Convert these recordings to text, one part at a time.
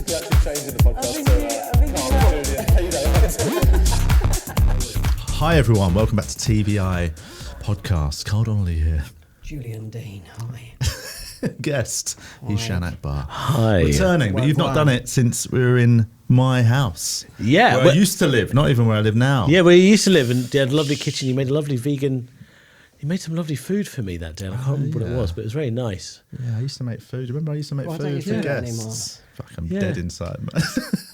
We're actually changing the podcast. Hi everyone, welcome back to TVI podcast. Carl Donnelly here. Julian Deane, hi. Guest, Eshaan Akbar. Hi. Returning, but you've not done it since we were in my house. Yeah. Where I used to live, not even where I live now. Yeah, where you used to live, and you had a lovely kitchen. You made a lovely vegan. You made some lovely food for me that day. I can't remember what it was, but it was very nice. Yeah, I used to make food. Remember I used to make Why don't you food for do that guests? Fuck, I'm dead inside, man.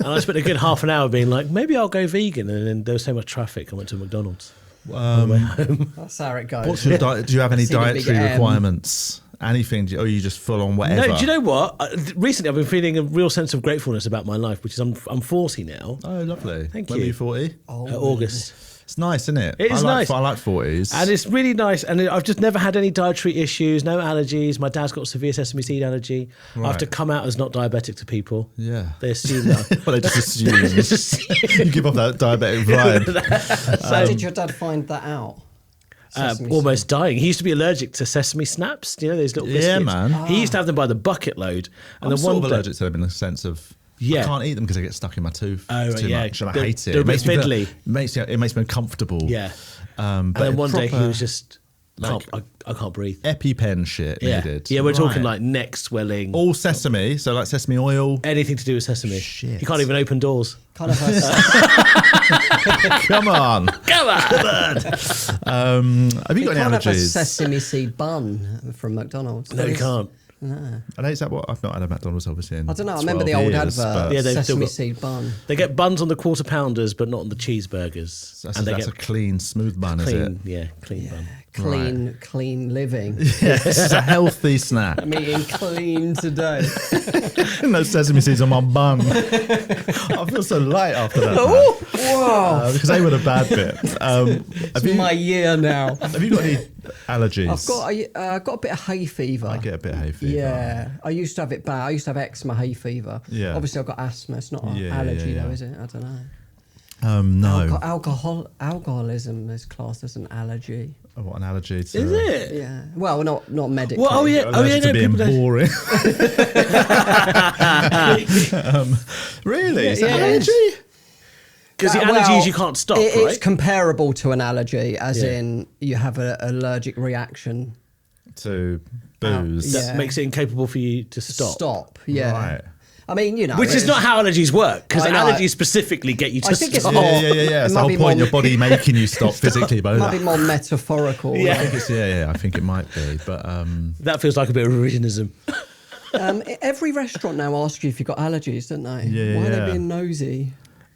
And I spent a good half an hour being like, maybe I'll go vegan. And then there was so much traffic, I went to McDonald's on the way home. That's how it goes. What's your diet? Do you have any See the big dietary M. requirements? Anything? Or are you just full on whatever? No, do you know what? Recently, I've been feeling a real sense of gratefulness about my life, which is I'm 40 now. Oh, lovely. Thank when you. were you 40? August. It's nice, isn't it? It is nice. I like 40s. And it's really nice. And I've just never had any dietary issues, no allergies. My dad's got severe sesame seed allergy. I have to come out as not diabetic to people. Yeah. They assume that. Well, they just assume. You give off that diabetic vibe. How did your dad find that out? Sesame Almost seed. dying. He used to be allergic to sesame snaps. Do you know those little biscuits? Yeah, man. He used to have them by the bucket load. And I'm then sort one of day, allergic to them in the sense of Yeah. I can't eat them because they get stuck in my tooth Oh, too yeah. much, and I They're- hate it. they're a It bit makes me fiddly. it makes me uncomfortable. Yeah. But And then one day he proper was just, like- I can't breathe. EpiPen shit Yeah. needed. Yeah, we're talking Right. like neck swelling. all sesame, so like sesame oil. Anything to do with sesame. Shit. You can't even open doors. Kind of Come on. Come on! Have you got any can't have a allergies? sesame seed bun from McDonald's. No, you can't. I know, is that what I've not had a McDonald's obviously in I don't know. I 12 remember the old years, advert. but Yeah, they've still sesame got- seed bun. They get buns on the quarter pounders, but not on the cheeseburgers. That's, and they that's a get clean, smooth bun, is it? clean, yeah, clean bun. Clean living. Yes, it's a healthy snack. I'm eating clean today. No sesame seeds on my bun. I feel so light after that. Whoa! Because they were the bad bit. It's my year now. Have you got any allergies? I've got a bit of hay fever. I get a bit of hay fever. Yeah, I used to have it bad. I used to have eczema, hay fever. Yeah. Obviously, I've got asthma. It's not an Yeah, allergy, yeah. though, is it? I don't know. No. Alcoholism is classed as an allergy. Oh, what an allergy to... Is it? Yeah. Well, not medically. Well, oh yeah, Allergic to no, being people don't- boring. Really? Is that Yeah, an it is. allergy? Because the Well, allergies you can't stop, It's right? comparable to an allergy, as Yeah. in you have an allergic reaction. To booze. Yeah. That makes it incapable for you to stop. Yeah. Right. I mean, you know. Which is not how allergies work, because I know. allergies specifically get you to I think it's stop. more- Yeah. It It's the might whole be point, more- your body making you stop physically. But Might be more metaphorical. Yeah. I think it's, I think it might be. But That feels like a bit of revisionism. Every restaurant now asks you if you've got allergies, don't they? Yeah, Why are yeah. they being nosy?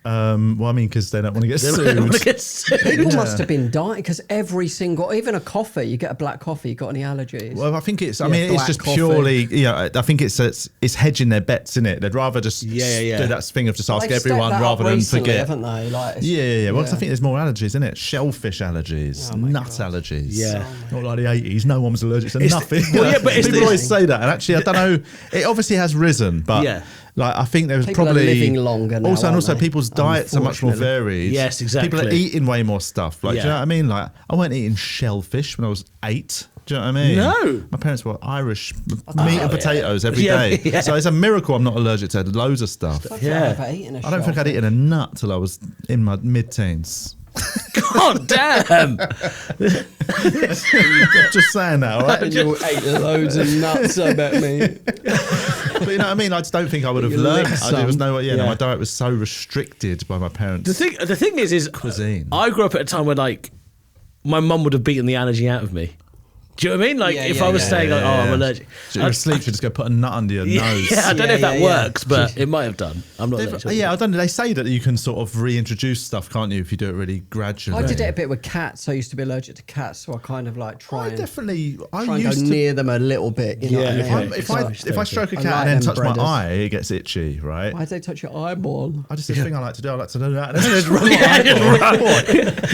well, I mean, because they don't want to get They sued. wanna get sued. People must have been dying because every single, even a coffee, you get a black coffee, you got any allergies? Well, I think it's. I Yeah, mean, it's black just coffee. purely. I think it's hedging their bets, isn't it? They'd rather just Yeah. do that thing of just ask They've stepped everyone that up rather than recently, forget. haven't they? Like, Yeah. Well, 'cause I think there's more allergies, isn't it? Shellfish allergies, Oh my nut God. allergies. Yeah. Not like the 80s. No one was allergic to It's- nothing. well, yeah, but it's people the- always say that, and actually, I don't know. It obviously has risen, but Yeah. like I think there was People are probably living longer now, Also, and aren't also they? people's diets are much more Unfortunately. varied. Yes, exactly. People are eating way more stuff. Like, do you Yeah. know what I mean? Like, I weren't eating shellfish when I was 8. Do you know what I mean? No. My parents were Irish, meat and potatoes every Yeah, day. yeah. So it's a miracle I'm not allergic to loads of stuff. I've Yeah. never eaten a I don't think I'd eaten a nut till I was in my mid-teens. God damn! Just saying that, all right? You ate loads of nuts, I bet me. But you know what I mean? I just don't think I would have You learned. licked There was some. no, Yeah. my diet was so restricted by my parents. The thing is Cuisine. I grew up at a time where like my mum would have beaten the allergy out of me. Do you know what I mean? Like Yeah, if yeah, I was yeah, saying like, oh, I'm allergic. So you're asleep, you just go put a nut under your nose. Yeah, I don't know if Yeah, that yeah, yeah. works, but it might have done. I'm not allergic. Yeah, I don't know. They say that you can sort of reintroduce stuff, can't you, if you do it really gradually? I did it a bit with cats. I used to be allergic to cats, so I kind of like try and go used to. near them a little bit. You know what I Yeah, mean? okay. If I stroke a I cat like and then them touch my breaders. eye, it gets itchy, right? Why did they touch your eyeball? I just the thing I like to do. I like to do that. And then just rub my eyeball.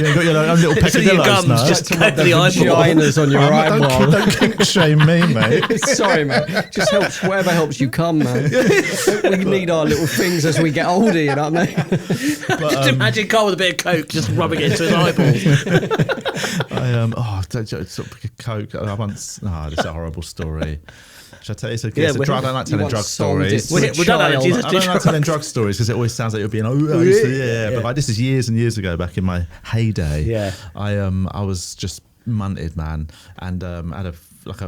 You got your own little So your peccadillos gums now. just To go rub to the the eyeball. vaginas on your eyeball. Don't kink shame me, mate. Sorry, mate. Just helps, whatever helps you come, man. We need our little things as we get older, you know what I mean? Just imagine Carl with a bit of coke just rubbing it into his eyeballs. Coke. I once. This is a horrible story. Should I tell you? It's a Yeah, drug. I don't like telling once drug sold it stories. to a We don't know, child. Jesus. I don't like telling drug stories because it always sounds like you're being but like this is years and years ago, back in my heyday. Yeah. I was just munted, man, and had a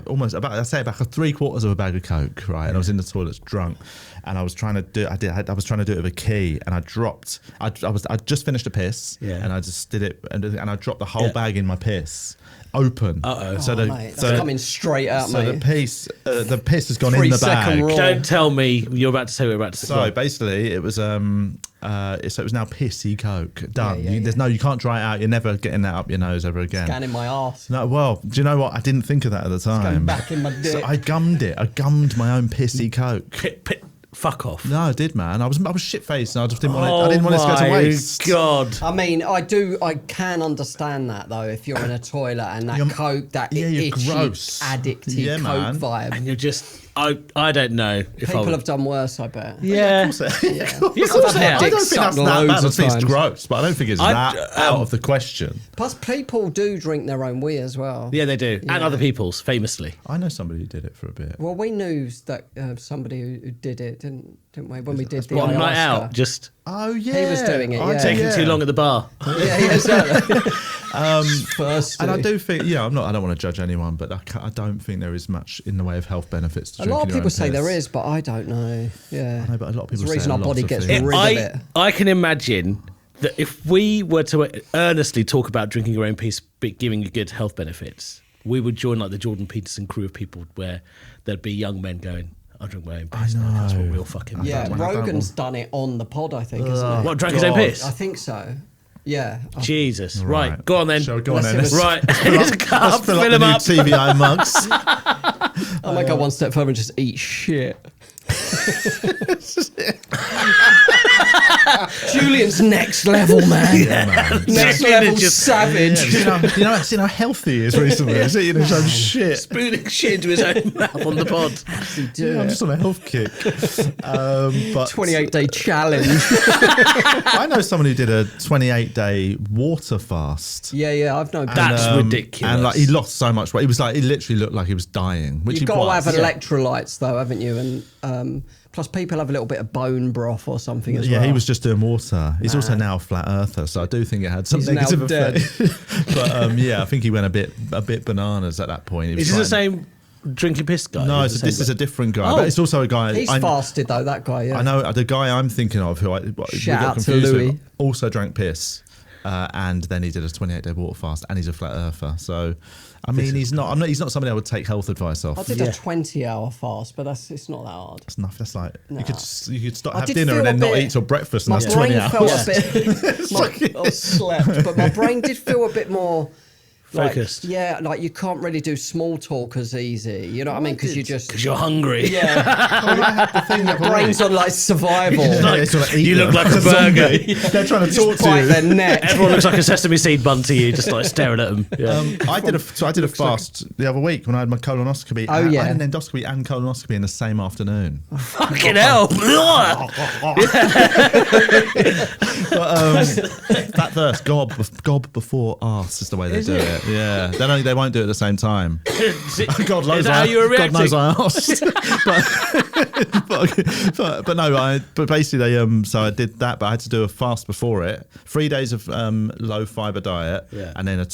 almost about I'd say about 3/4 of a bag of coke, right? And I was in the toilets drunk, and I was trying to do I was trying to do it with a key, and I dropped. I just finished a piss, and I just did it, and I dropped the whole bag in my piss. Open. So Mate, that's coming straight out, so mate. the piss has gone in the 3-second bag. rule. Don't tell me you're about to say what you're about to say. So basically, it was so it was now pissy coke. Done. Yeah, You can't dry it out. You're never getting that up your nose ever again. Scanning my arse. No, well, do you know what? I didn't think of that at the time. Going back in my dick. So I gummed it. I gummed my own pissy coke. Fuck off. No, I did, man. I was shit faced, and I just didn't want it. I didn't want it to go to waste. God. I mean, I can understand that though. If you're in a toilet and that coke, that itchy, gross. addicty coke man. vibe. And you're just, I don't know if People have done worse, I bet. Yeah. Of course Yeah. Of course I've I had don't dick think that's sucked that bad. I loads of think it's times. gross, but I don't think it's that out of the question. Plus, people do drink their own wee as well. Yeah, they do. And other people's, famously. I know somebody who did it for a bit. Well, we knew that somebody who did it, didn't we? When we did the One night ayahuasca. out, just Oh yeah, He was doing it, yeah. taking too long at the bar. Yeah, exactly. First, And I do think, I don't want to judge anyone, but I don't think there is much in the way of health benefits to a drinking lot of your own people say piss. there is, but I don't know. Yeah, I know, but a lot of people There's a say reason a our lot body of gets things. rid of it. I can imagine that if we were to earnestly talk about drinking your own piss giving you good health benefits, we would join like the Jordan Peterson crew of people where there'd be young men going, I drink my own piss now, that's what real fucking Yeah, don't- Rogan's done it on the pod, I think, isn't it? What, drank his own piss? I think so. Yeah. Jesus. Right. Go on then. Shall we go on then? Let's Right. Let's fill up Fill the him new up. TVI mugs. I might go one step further and just eat shit. Julian's next level, man. Yeah, man. Next Julian level is just- savage. You know how healthy he is recently. He's eating his own shit. Spooning shit into his own mouth on the pod. Do I'm it. just on a health kick. But 28-day challenge. I know someone who did a 28-day water fast. Yeah, I've known. That's And, ridiculous. And like he lost so much weight. He was like, he literally looked like he was dying. Which You've he got to was. have electrolytes, though, haven't you? And plus, people have a little bit of bone broth or something as well. Yeah, he was just doing water. He's also now a flat earther, so I do think it had some He's now negative dead. effect. But I think he went a bit bananas at that point. He was Is this the trying- same drinking piss guy? No, Is it the this same is a guy? different guy. Oh. But it's also a guy. He's fasted, though, that guy, yeah. I know the guy I'm thinking of who we Shout got out to confused Louis. with also drank piss. And then he did a 28-day water fast, and he's a flat earther. So, I mean, he's not somebody I would take health advice off. I did a 20-hour fast, but it's not that hard. That's enough. That's like Nah. you could start I have did dinner feel and then a not bit- eat till breakfast, and My that's 20 brain hours. felt a bit... I slept, but my brain did feel a bit more... Focused. Yeah, like you can't really do small talk as easy. You know what I mean? Because you just... Because you're hungry. Yeah, I had the thing the other brain's week. on like survival. Yeah, it's like, eat You look them. like a burger. They're trying to talk to Bite you. their neck. Everyone looks like a sesame seed bun to you, just like staring at them. Yeah. I did a fast the other week when I had my colonoscopy. Oh, yeah. I had an endoscopy and colonoscopy in the same afternoon. Fucking hell. That verse, gob before arse, is the way they do it. Yeah, they won't do it at the same time. God knows Is that how you were God knows reacting? I asked. but no, but basically so I did that, but I had to do a fast before it. 3 days of low fiber diet, and then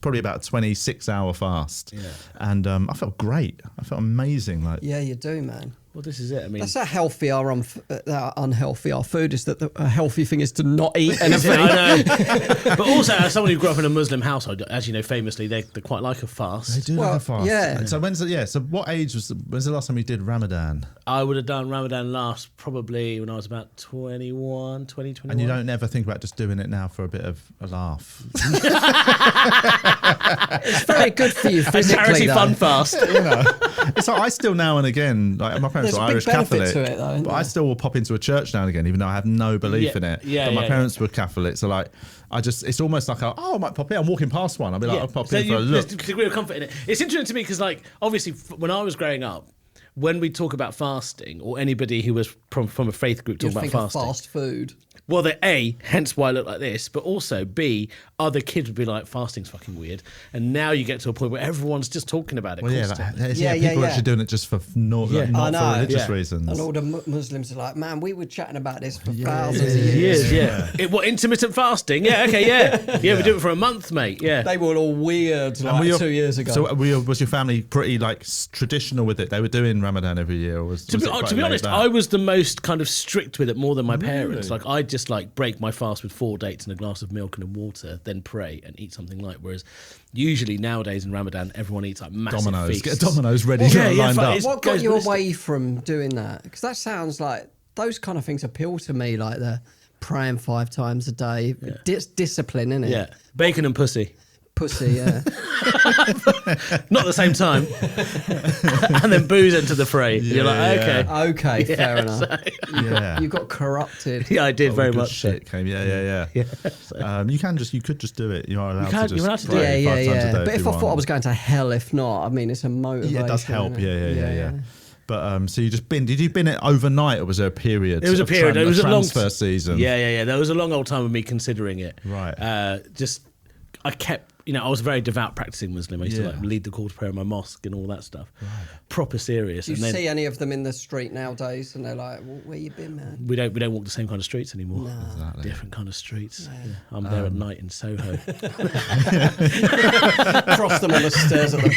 probably about a 26-hour fast. Yeah. And I felt great. I felt amazing. Like, Yeah, you do, man. Well, this is it. I mean, That's how healthy our unhealthy our food is. That a healthy thing is to not eat anything. I know. But also, as someone who grew up in a Muslim household, as you know, famously, they quite like a fast. they do Well, like a fast. yeah. So so what age when's the last time you did Ramadan? I would have done Ramadan last probably when I was about 20, 21. And you don't ever think about just doing it now for a bit of a laugh. It's very good for you A physically. charity though. fun fast. It's like I still now and again, like my parents There's are a big Irish benefit Catholic, to it, though, isn't but there? I still will pop into a church now and again, even though I have no belief in it. Yeah, but my yeah, parents were Catholic, so like it's almost like I might pop in. I'm walking past one. I'll be like, I'll pop in for a look. There's a degree of comfort in it. It's interesting to me because, like, obviously, when I was growing up, when we talk about fasting, or anybody who was from a faith group You talking think about of fasting, fast food. well, hence why I look like this, but also B, other kids would be like, fasting's fucking weird. And now you get to a point where everyone's just talking about it. Well, constantly. people are actually doing it just for not I know. for religious reasons. And all the Muslims are like, man, we were chatting about this for thousands of years. What, intermittent fasting? Yeah, okay, yeah. We do it for a month, mate. Yeah. They were all weird like 2 years ago. So was your family pretty like traditional with it? They were doing Ramadan every year, or was to be honest, I was the most kind of strict with it, more than my parents. Like I'd just like break my fast with 4 dates and a glass of milk and a water, then pray and eat something light. Whereas usually nowadays in Ramadan, everyone eats like massive Dominoes. feasts. Get Dominoes ready, lined up. What got you away from doing that? Because that sounds like those kind of things appeal to me, like the praying 5 times a day, discipline, innit? Yeah, bacon and pussy. Pussy, yeah. Not at the same time. And then booze into the fray. You're like, okay. Okay, fair enough. Yeah. You got corrupted. Yeah, I did very much. Shit came. Yeah. You could just do it. You are allowed to just you're allowed to do pray it. 5 times a day. But if I thought I was going to hell, if not, I mean, it's a motivation. Yeah, it does help. Yeah. But so did you bin it overnight, or was there a period? It was a period. It was a long transfer season. Yeah. There was a long old time of me considering it. Right. I kept, I was a very devout practicing Muslim. I used to like lead the call to prayer in my mosque and all that stuff. Right. Proper serious. Do you see any of them in the street nowadays? And they're like, well, "Where you been, man?" We don't walk the same kind of streets anymore. No. Exactly. Different kind of streets. Yeah. I'm there at night in Soho. Cross them on the stairs of the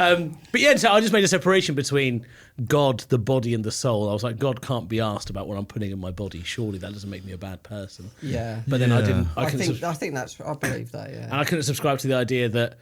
brothel. But yeah, so I just made a separation between God, the body, and the soul. I was like, God can't be asked about what I'm putting in my body. Surely that doesn't make me a bad person. Yeah. But then I didn't. I think I believe that. Yeah. And I couldn't subscribe to the idea that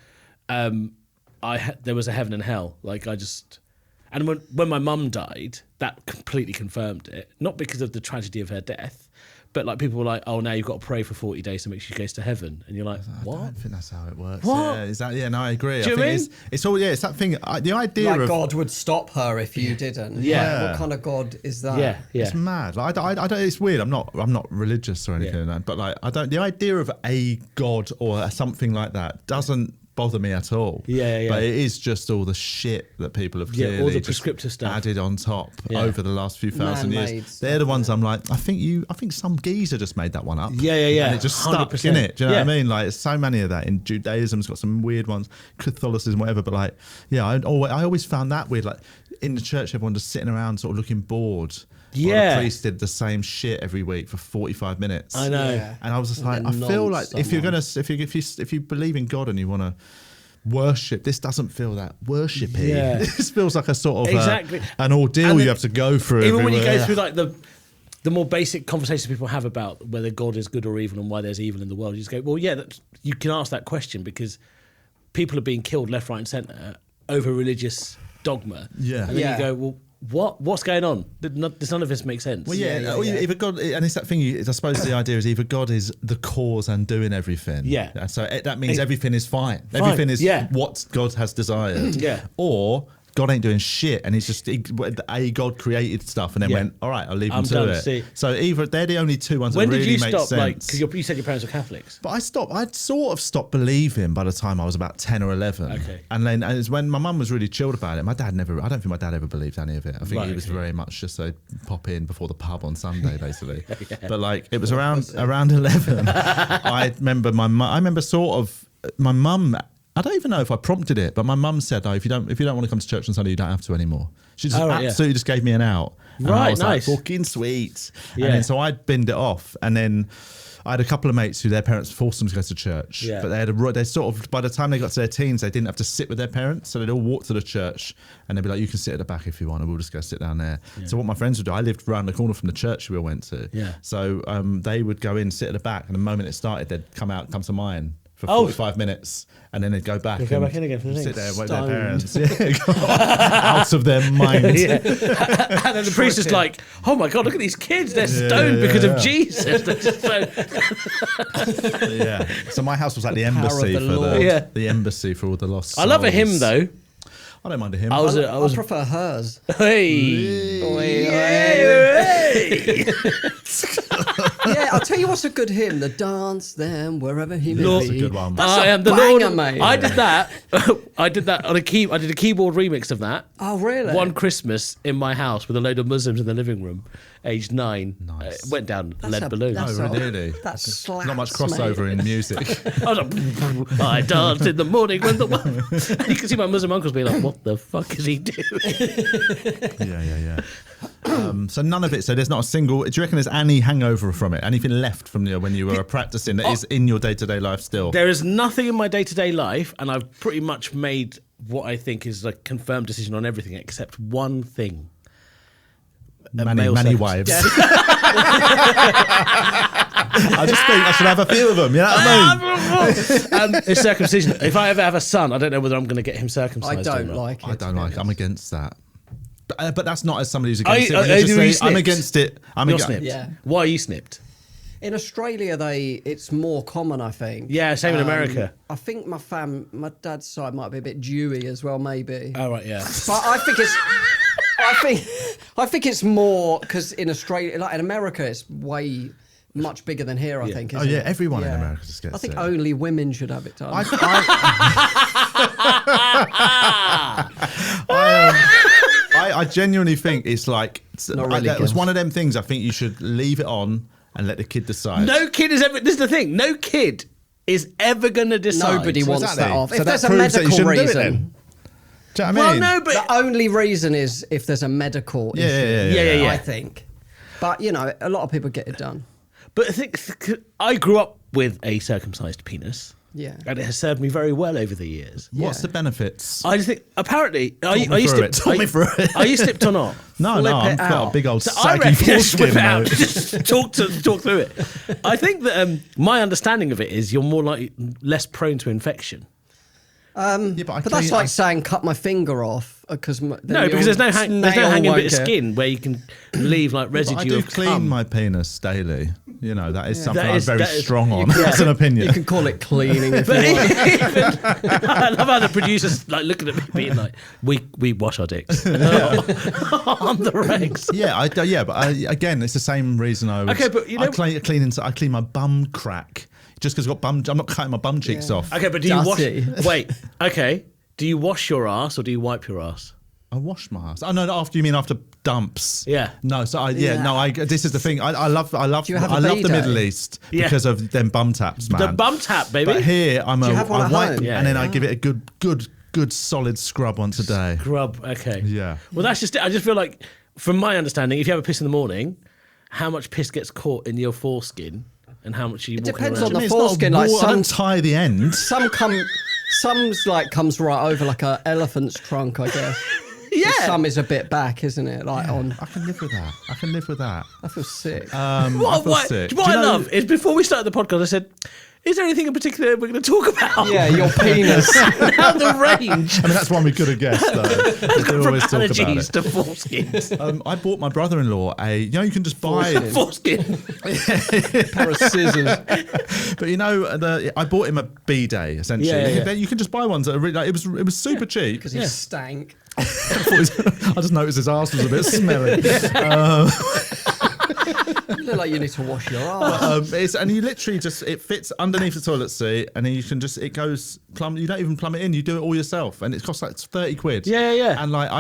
there was a heaven and hell. Like and when my mum died, that completely confirmed it. Not because of the tragedy of her death, but like people were like, "Oh, now you've got to pray for 40 days to make sure she goes to heaven," and you're like, "What?" I don't think that's how it works. What? No, I agree. Do you think mean? it's all it's that thing. The idea like of God would stop her if you didn't. Yeah. Like, what kind of God is that? Yeah. It's mad. Like, I don't. It's weird. I'm not religious or anything, like that, but like I don't. The idea of a God or something like that doesn't bother me at all. Yeah. But it is just all the shit that people have clearly all the prescriptive stuff added on top over the last few thousand Man-made years. They're the ones I'm like, I think some geezer just made that one up. Yeah. And it just stuck 100%. in it. Do you know what I mean? Like, there's so many of that in Judaism's got some weird ones, Catholicism, whatever. But like, I always found that weird. Like in the church, everyone just sitting around, sort of looking bored. Yeah. The priest did the same shit every week for 45 minutes. I know. Yeah. And I was just like, I feel like if you believe in God and you want to worship, this doesn't feel that worshipy. Yeah. This feels like a sort of Exactly. an ordeal you have to go through. Even when you everywhere. go through like the more basic conversations people have about whether God is good or evil and why there's evil in the world, you just go, well, yeah, you can ask that question because people are being killed left, right, and centre over religious dogma. Yeah. And then you go, well, what's going on? Does none of this make sense? Well, either God, and it's that thing. I suppose the idea is either God is the cause and doing everything. Yeah. And so that means everything is fine. Fine, Everything is yeah. what God has desired. Yeah. Or God ain't doing shit, and he's just God created stuff, and then went, all right, I'll leave him to done, it. see. So either they're the only two ones When that did really you make stop? sense. Like, because you said your parents were Catholics. But I'd sort of stopped believing by the time I was about 10 or 11. Okay. And then it's when my mum was really chilled about it. I don't think my dad ever believed any of it. I think Right, he was okay. very much just a pop in before the pub on Sunday, basically. But like, it was around 11. I remember sort of my mum, I don't even know if I prompted it, but my mum said, "Oh, if you don't want to come to church on Sunday, you don't have to anymore." She just absolutely just gave me an out. And Right, I was nice. like, fucking sweet. Yeah. And then so I'd binned it off, and then I had a couple of mates who their parents forced them to go to church. Yeah. But they sort of, by the time they got to their teens, they didn't have to sit with their parents. So they'd all walk to the church and they'd be like, you can sit at the back if you want, and we'll just go sit down there. Yeah. So what my friends would do, I lived around the corner from the church we all went to. Yeah. So they would go in, sit at the back, and the moment it started, they'd come to mine for 45 minutes, and then they'd go back. They'd go back in again for the sit thing. there with their parents. Out of their mind. Yeah. And then the priest is like, oh my God, look at these kids. They're stoned because of Jesus. They're just so... Yeah. So my house was like the embassy the for Lord. the embassy for all the lost I love a souls. hymn though. I don't mind a hymn. I prefer hers. Hey. Yeah, I'll tell you what's a good hymn. The dance them wherever he may Lord- be. That's a good one. That's I a am the banger, Lord. mate. I did that. I did that on a key. I did a keyboard remix of that. Oh, really? One Christmas in my house with a load of Muslims in the living room, aged 9. Nice. Went down That's lead a- balloons. that's Oh, a- really? That slaps, Not much crossover mate. in music. I was like, I danced in the morning when the and you can see my Muslim uncles being like, "What the fuck is he doing?" Yeah. So none of it. So there's not a single. Do you reckon there's any hangover from it? Anything left from when you were practicing that is in your day-to-day life still? There is nothing in my day-to-day life, and I've pretty much made what I think is a confirmed decision on everything except one thing. Many male wives. I just think I should have a few of them. You know what I mean? It's circumcision. If I ever have a son, I don't know whether I'm going to get him I circumcised. or don't not. like it. I don't like it. I'm against that. But that's not as somebody who's Are against you- it. When are you just you say, I'm snipped? against it. You're snipped. Yeah. Why are you snipped? In Australia, it's more common, I think. Yeah, same in America. I think my dad's side might be a bit Jewy as well, maybe. Oh right, yeah. But I think it's, I think it's more because in Australia, like in America, it's way much bigger than here. I think. Oh Isn't yeah, it? everyone in America just gets I think it. only women should have it done. I genuinely think it's like Not really that was good. one of them things. I think you should leave it on and let the kid decide. No kid is ever. This is the thing. No kid is ever going to decide. Nobody wants that exactly. off. So If that there's a proves that you medical shouldn't do it reason, then. Do you know what I Well, mean? no, but the only reason is if there's a medical issue. Yeah. I think. But a lot of people get it done. But I think I grew up with a circumcised penis. Yeah. And it has served me very well over the years. What's Yeah. the benefits? I just think apparently are you me through snipped? it. Talk me through it. Are you snipped or not? No, Flip I've it got a out. big old So I saggy reckon just whip foreskin, it out. mate. Just talk through it. I think that my understanding of it is you're more likely less prone to infection. Yeah, but But that's like saying cut my finger off because No, because there's no hanging bit of skin where you can leave like residue I do of clean cum. my penis daily. That is something That I'm is- very that is- strong on. Yeah. That's an opinion. You can call it cleaning if you But want. even, I love how the producers like looking at me being like, "We wash our dicks on the regs." Again, it's the same reason I would. Okay, but you know- I clean my bum crack just because I've got bum. I'm not cutting my bum cheeks off. Okay, but do you wash? Dirty. Wait, okay. Do you wash your ass or do you wipe your ass? I wash my ass. Oh no, after you mean after dumps? Yeah. No, so Yeah. this is the thing. I love you have a the bidet? Middle East Yeah. because of them bum taps, man. The bum tap, baby. But here I you have one at wipe home? Yeah, and then yeah. I give it a good solid scrub once a day. Grub. Okay. Yeah. Well, that's just it. I just feel like, from my understanding, if you have a piss in the morning, how much piss gets caught in your foreskin and how much are you walking depends around? on the It's not a foreskin, like wall, I some- don't tie the end. Some's like comes right over like an elephant's trunk, I guess. Yeah. Some is a bit back, isn't it? Like on. I can live with that. I feel sick. I What feel I sick. Do what you I know- love is before we started the podcast, I said, "Is there anything in particular we're going to talk about?" Yeah, your penis. Now the range I mean, that's one we could have guessed, though. We do from always talk about allergies it. to foreskins. I bought my brother-in-law you can just buy Foreskin. Foreskin. Pair of scissors. But I bought him a bidet essentially. Yeah. You can just buy ones that are really, it was super cheap. Because he stank. I just noticed his arse was a bit smelly. You look like you need to wash your arse. And you literally it fits underneath the toilet seat, and then you can it goes plumb. You don't even plumb it in. You do it all yourself, and it costs like 30 quid. Yeah. And like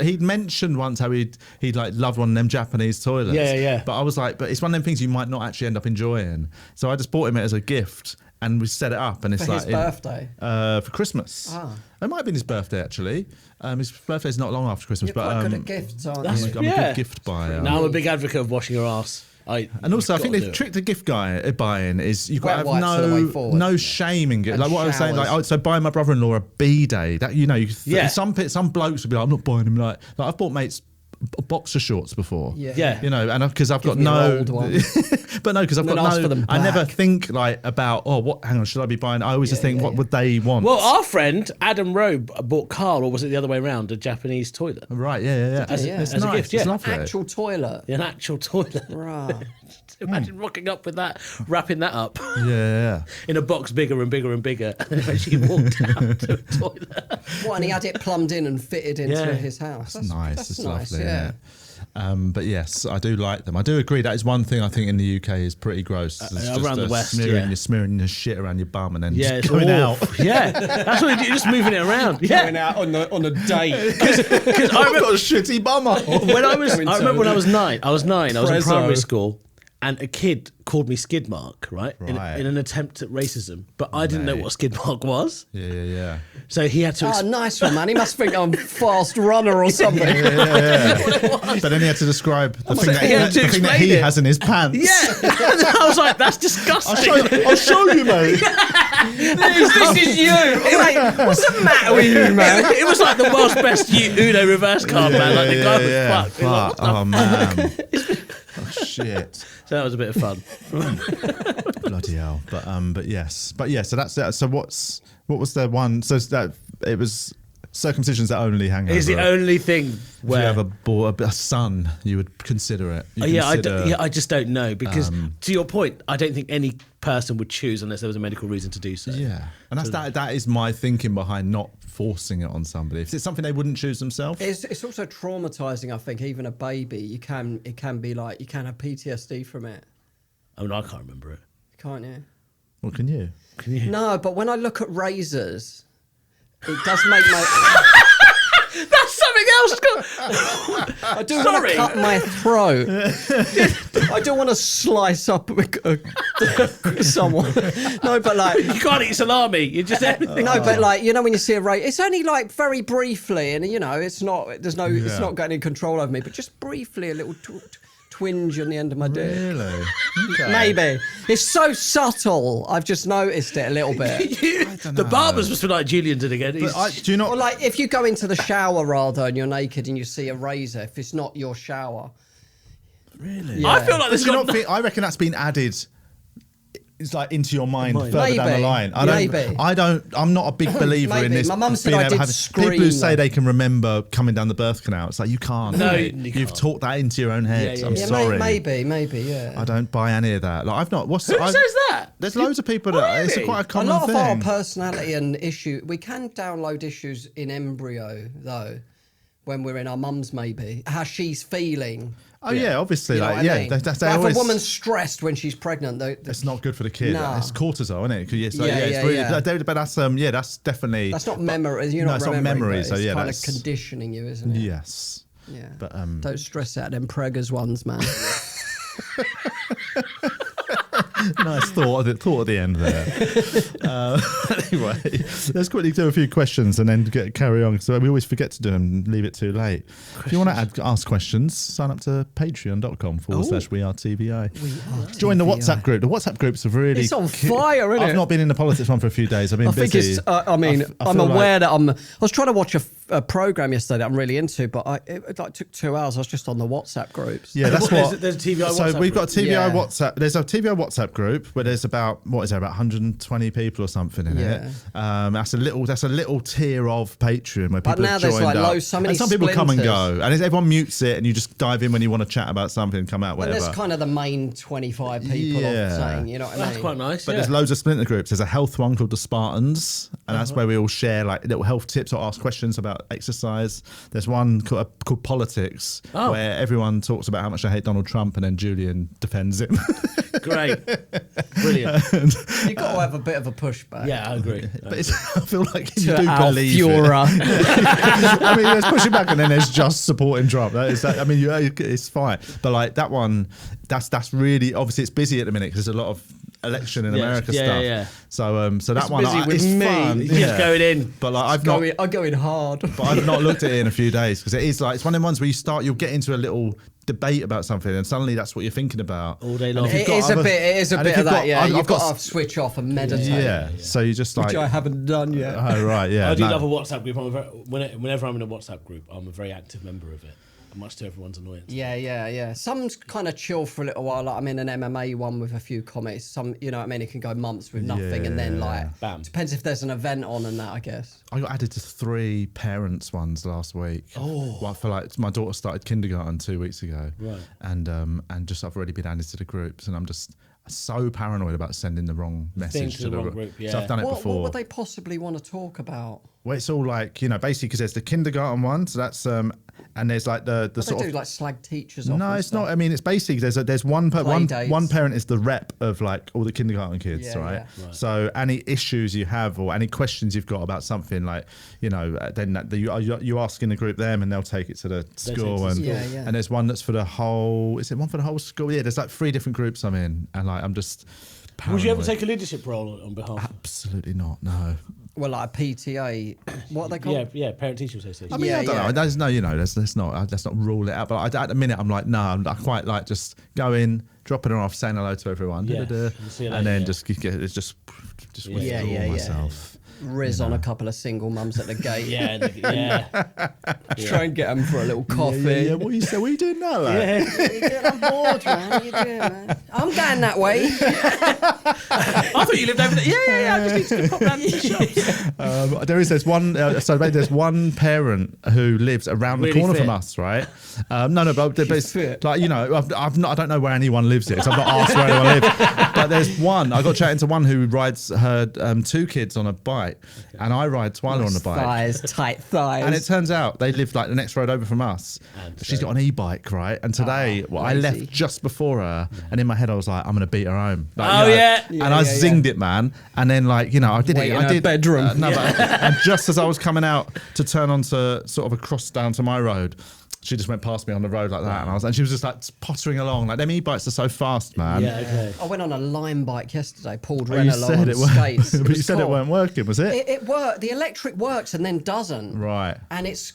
he'd mentioned once how he'd like loved one of them Japanese toilets. Yeah. But I was like, but it's one of them things you might not actually end up enjoying. So I just bought him it as a gift. And we set it up, and it's For like his birthday? for Christmas. Ah. It might have been his birthday actually. His birthday's not long after Christmas, You're but quite good at gifts, aren't that's- you? I'm a Yeah. good gift buyer. Now I'm a big advocate of washing your ass. And also, I think the trick to gift buying is you've got Wet to have wipes are the way forward. no shame in it. And Like what I was saying, showers. so buying my brother-in-law a bidet. That Yeah. some blokes would be like, I'm not buying him. Like I've bought mates boxer shorts before. Yeah. And because I've got me your no, old one. but no, because I've And got then ask for no. them I never back. think like about what. Hang on, should I be buying? I always just think, what would they want? Well, our friend Adam Rowe bought Carl, or was it the other way around, a Japanese toilet? right, yeah. As a- It's as a nice. gift, yeah. It's lovely. Actual toilet. An actual toilet. Right. Imagine rocking up with that, wrapping that up Yeah. in a box bigger and bigger and bigger, and then eventually walked out to a toilet. What, and he had it plumbed in and fitted into Yeah. his house. Nice. That's It's nice, lovely. yeah. But yes, I do like them. I do agree. That is one thing I think in the UK is pretty gross. It's just around the West, smearing your shit around your bum and then Yeah, just going out. Yeah, that's what you do. You're just moving it around. Yeah, Going out on a date. because I I've remember got a shitty bum hole. when I remember when I was nine. I was in Prezzo. primary school, and a kid called me skid mark, right? In Right. an attempt at racism, but I didn't know Mate. what skid mark was. Yeah. So he had to. Oh, nice one, man. He must think I'm a fast runner or something. But then he had to describe the thing he had to that explain he it. has in his pants. Yeah, and I was like, "That's disgusting." I'll show you, mate. This is you. Like, what's the matter with you, man? It was like the world's best Uno reverse card, man. Like the guy was fucked. Fuck. Oh man. Oh shit. So that was a bit of fun. Bloody hell. But yes. But yeah. So that's it. So what was the one? So that it was circumcision's the only hangover. It's the only thing If you where. have a son, you would consider it. You I just don't know because to your point, I don't think any person would choose unless there was a medical reason to do so. Yeah, and that is my thinking behind not forcing it on somebody. If it's something they wouldn't choose themselves, It's also traumatizing. I think even a baby, it can be like you can have PTSD from it, I mean, I can't remember it. can't you? what can you? Can you? No, but when I look at razors, it does make my. That's something else. I do want to cut my throat. I do want to slice up someone. No, but like. You can't eat salami. You just everything. No, but like you know when you see a razor, it's only like very briefly, and you know it's not. It's not getting any control over me, but just briefly a little twinge on the end of my dick. Really? Okay. Maybe it's so subtle. I've just noticed it a little bit. The barbers must be like Julian did again. Do you not? Or like if you go into the shower rather and you're naked and you see a razor, if it's not your shower. Really? Yeah. I feel like Do this you not think, I reckon that's been added. It's like into your mind further down the Maybe. line. Maybe. I'm not a big believer in Maybe. this. My mum said being I able to did have- scream, People who say though. they can remember coming down the birth canal. It's like you can't. No, mate. you You've can't. taught that into your own head. Yeah, I'm yeah. sorry. Maybe, yeah. I don't buy any of that. Like I've not. Who says that? There's loads of people that it's Really? quite a A common lot thing. of our personality and issue, we can download issues in embryo though, when we're in our mums maybe, how she's feeling. Oh yeah, obviously. You know Like what I yeah, mean? they Like always, if a woman's stressed when she's pregnant, it's not good for the kid. Nah. It's cortisol, isn't it? 'Cause it's Yeah, it's yeah, really, yeah. But that's that's definitely. that's not memory. You're no, not it's not remembering, memory. but So it's yeah, kind that's of conditioning you, isn't it? yes. Yeah. But Don't stress out them preggers ones, man. nice thought at the end there. Anyway, let's quickly do a few questions and then carry on. So we always forget to do them and leave it too late. If you want to ask questions, sign up to patreon.com/wearetvi. Join the WhatsApp group. The WhatsApp groups have really. It's on fire, isn't I've it? not been in the politics one for a few days. I've been I think busy. it's. I mean, I I'm feel aware like- that I was trying to watch a program yesterday that I'm really into, but it like took 2 hours. I was just on the WhatsApp groups. Yeah, that's There's- what. there's a TVI So WhatsApp we've got a TVI group. Yeah. WhatsApp. There's a TVI WhatsApp group where there's about 120 people or something in it. That's a little tier of Patreon where But people now have there's, joined like, up. so many and some people come and splinters. go, and everyone mutes it, and you just dive in when you want to chat about something and come out And whatever. there's kind of the main 25 people Yeah. of saying, you know what I mean? That's quite nice. But yeah. there's loads of splinter groups. There's a health one called the Spartans, and that's where we all share like little health tips or ask questions about exercise. There's one called politics, where everyone talks about how much they hate Donald Trump, and then Julian defends him. Great. Brilliant. You've got to have a bit of a pushback. Yeah, I agree. But I feel like you To do our believe Fuhrer. it. I mean, there's pushing back, and then there's just supporting Trump. I mean, it's fine. But like that one, that's really obviously it's busy at the minute because there's a lot of election in Yeah, America yeah, stuff. yeah. So that one, busy with it's me. fun. It's just going in. But like I've not. I'm going hard. But I've not looked at it in a few days because it is like it's one of the ones where you'll get into a little debate about something and suddenly that's what you're thinking about All day long. And if you've It got is a other- bit. It is a and bit if of you've that. got- Yeah, I've you've got got to switch off and meditate. yeah. So you just like Which I haven't done yet. oh right yeah I do no. love a WhatsApp group. Whenever I'm in a WhatsApp group, I'm a very active member of it, much to everyone's annoyance. Yeah. Some's kind of chill for a little while. Like I'm in an MMA one with a few comics. Some, you know what I mean? It can go months with nothing, and then like, Bam. depends if there's an event on and that, I guess. I got added to 3 parents ones last week. Well, I feel like my daughter started kindergarten 2 weeks ago, Right. and just I've already been added to the groups, and I'm just so paranoid about sending the wrong message to the wrong group, So yeah. I've done it What before. would they possibly want to talk about? Well, it's all like, basically because there's the kindergarten one, so that's and there's like the What sort they of do, like slag teachers off. no, and it's stuff. not. I mean, it's basically there's one dates. parent is the rep of like all the kindergarten kids, Yeah, right? yeah. Right. So any issues you have or any questions you've got about something, like then you ask in the group them, and they'll take it to the school, and Yeah, yeah. and there's one that's for the whole. Is it one for the whole school? Yeah, there's like 3 different groups I'm in, and like I'm just. Would you ever paranoid. take a leadership role on behalf? Absolutely not. No. Well, like a PTA, what are they called? Yeah, parent teacher association. I mean, Yeah, I don't yeah. know. There's no, let's not rule it out. But at the minute, I'm like, no, I quite like just going, dropping her off, saying hello to everyone, Yeah. da-da-da, See you and later, then yeah. just Yeah, withdraw yeah, yeah. myself. Riz on a couple of single mums at the gate. Yeah. Try and get them for a little coffee. Yeah, what are you doing now, lad? What are you doing? I'm bored, man. What are you doing, man? I'm going that way. I thought you lived over there. Yeah. I just need to pop down to the shops. There's one. So there's one parent who lives around Really the corner fit. from us, right? No, but it's fit. like I've not. I don't know where anyone lives here, so I've not asked where anyone lives. But there's one. I got chatting to one who rides her 2 kids on a bike, and I ride Twyla on the bike. Thighs, tight thighs. And it turns out they live like the next road over from us. And She's so- got an e-bike, right? And today, I lazy. left just before her, and in my head I was like, I'm gonna beat her home. Like, Oh, yeah. and I zinged it, man. And then I did Wait it. in I her did bedroom. and just as I was coming out to turn onto sort of across down to my road, she just went past me on the road like that, and she was just like pottering along. Like them e-bikes are so fast, man. Yeah, okay. I went on a Lime bike yesterday, pulled Oh, Ren you along said on it weren't. skates. But you was said it cool. weren't working, was it? It worked. The electric works and then doesn't. Right. And it's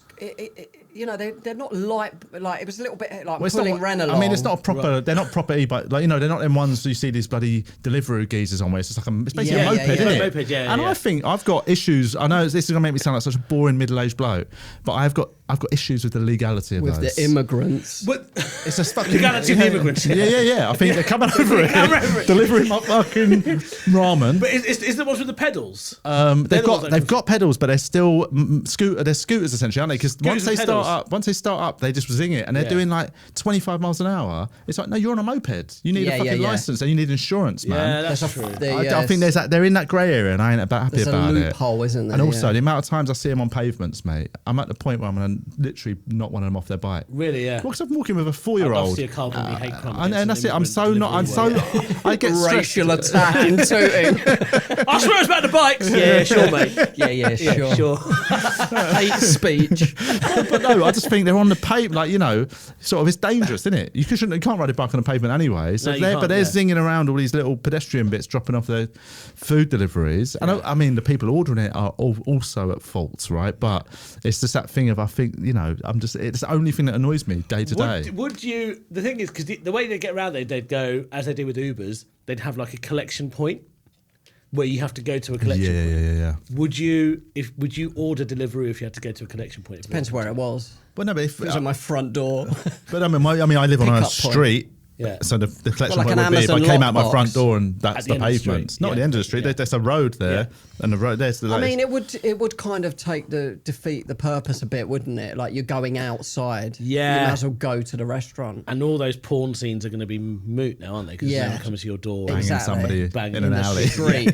they're not light. Like it was a little bit like Well, it's pulling not, Ren along. I mean, it's not a proper. They're not proper e-bike. Like they're not them ones you see these bloody Deliveroo geezers on where it's just like it's basically Yeah, a yeah, moped, yeah. isn't it? Moped, yeah, And yeah. I think I've got issues. I know this is gonna make me sound like such a boring middle-aged bloke, but I've got issues with the legality of with those. the immigrants. But It's just fucking Legality of the immigrants. Yeah. I think they're coming over it, delivering my fucking ramen. But is the ones with the pedals? They've the ones that got pedals, but they're still they're scooters essentially, aren't they? Because once with they start up, they just zing it, and they're Yeah. doing like 25 miles an hour. It's like, no, you're on a moped. You need Yeah, a fucking yeah. license, and you need insurance, man. Yeah, that's There's true. I think they're in that grey area, and I ain't happy there's a about loophole, it. isn't there? And also, Yeah. the amount of times I see them on pavements, mate, I'm at the point where I'm going to literally knock one of them off their bike. Really, yeah. Well, because I'm walking with a I'd 4-year-old. love to see a car company hate crime. And that's it. I'm so not. I'm so. I get racial stressed. attack in tooting. I swear it's about the bikes. Yeah, sure, mate. yeah, sure. Sure. Hate speech. But no, I just think they're on the pavement. Like sort of, it's dangerous, isn't it? You can't ride a bike on a pavement anyway. So No, you they're can't, zinging around all these little pedestrian bits, dropping off their food deliveries. And I mean, the people ordering it are also at fault, right? But it's just that thing of I think it's the only thing that annoys me day to day. Would you? The thing is, because the way they get around there, they'd go as they do with Ubers. They'd have like a collection point where you have to go to a collection point. Yeah. Would you order Deliveroo if you had to go to a collection point? Depends where it was. But no, but if It was at my front door. but I mean, I live on a Pickup point. street. Yeah. So the collection Well, like point an would be if I Amazon came out my lockbox. front door and that's At the the end of the pavement. street. Not at the Yeah. end of the street. Yeah. There's a road there, and the road there's the. I mean, it would kind of defeat the purpose a bit, wouldn't it? Like you're going outside. Yeah. You might as well go to the restaurant. And all those porn scenes are going to be moot now, aren't they? Because Yeah. someone comes to your door. banging Exactly. somebody Banging in in an the alley. Street.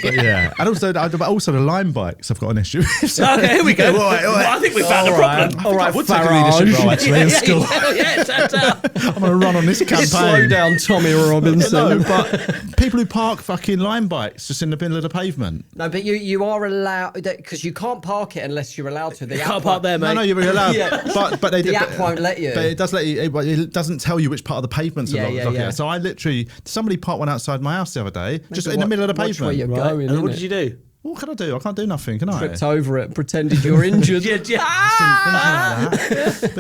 But yeah, and also the Lime bikes I've got an issue with. Okay, here we go. all right. Well, I think we found the All right. problem. All right, I would take a leadership role actually in school. Yeah, turns out. I'm going to run on this campaign. Slow down, Tommy Robinson. No, but people who park fucking Lime bikes just in the middle of the pavement. No, but you are allowed because you can't park it unless you're allowed to. The You app can't park there, mate. No, you're allowed. Yeah. But they The app won't let you. But it does let you. It doesn't tell you which part of the pavement's Yeah, locked. yeah. So I literally somebody parked one outside my house the other day, just Maybe in the middle of the watch where pavement. you're Right. going. And what innit? did you do? What can I do? I can't do nothing, can I? Tripped over it, pretended you're injured. But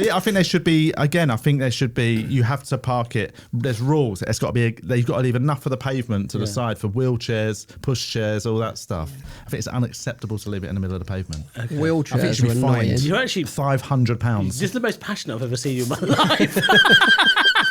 yeah, I think there should be. Again, I think there should be. You have to park it. There's rules. It's got to be. They've got to leave enough of the pavement to the side for wheelchairs, pushchairs, all that stuff. I think it's unacceptable to leave it in the middle of the pavement. I think it Wheelchairs should are be annoying. fined. You're actually £500. This is the most passionate I've ever seen you in my life.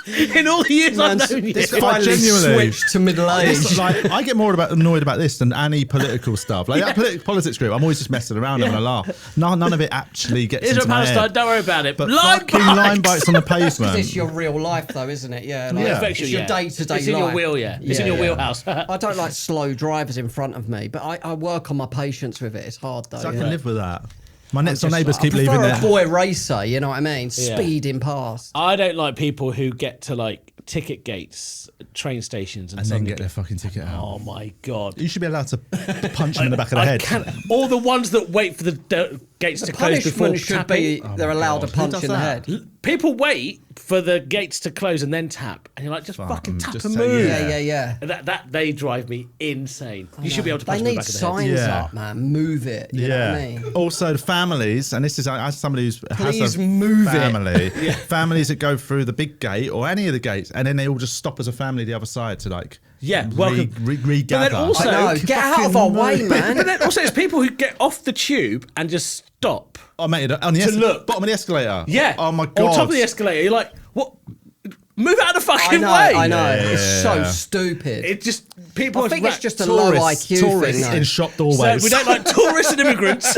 In all the years I've Man's known you. this I finally genuinely- switched to middle age. It's like I get more annoyed about this than any political stuff. Like that politics group, I'm always just messing around having a laugh. None of it actually gets Israel into my Palestine, head. don't worry about it. But Lime fucking Lime bikes on the Because pavement. it's your real life, though, isn't it? Yeah, like, Yeah. It affects you, it's your yeah. day-to-day life. It's in your wheel, yeah. It's in your wheelhouse. I don't like slow drivers in front of me, but I work on my patience with it. It's hard, though. So I yeah. can live with that. My next door neighbours keep I leaving prefer their... a boy racer, you know what I mean? Yeah. Speeding past. I don't like people who get to like ticket gates, train stations, and and then suddenly get their fucking ticket out. Oh my god! You should be allowed to punch them in the back of the I head. can't. All the ones that wait for the gates to close before Punishment should be tapping. they're allowed God. to Who punch does in the that? head. People wait for the gates to close and then tap, and you're like, just fucking tap just and say move. Yeah. And that they drive me insane. You should be able to punch They them in need the back of the head. signs Yeah. up, man. Move it. You know what I mean? Also, the families, and this is as somebody who's Please has a move it. family. Families that go through the big gate or any of the gates, and then they all just stop as a family the other side to like welcome. regather. But then also- I know, get out of our way, man. But then also, it's people who get off the tube and just stop. Oh mate, on the look. bottom of the escalator. Yeah. Oh my god. On top of the escalator, you're like, what? Move out of the fucking way. I know. Yeah. It's so stupid. It just people. I think it's just a Tourists- low IQ tourists thing. though. in shop So doorways. we don't like tourists and immigrants.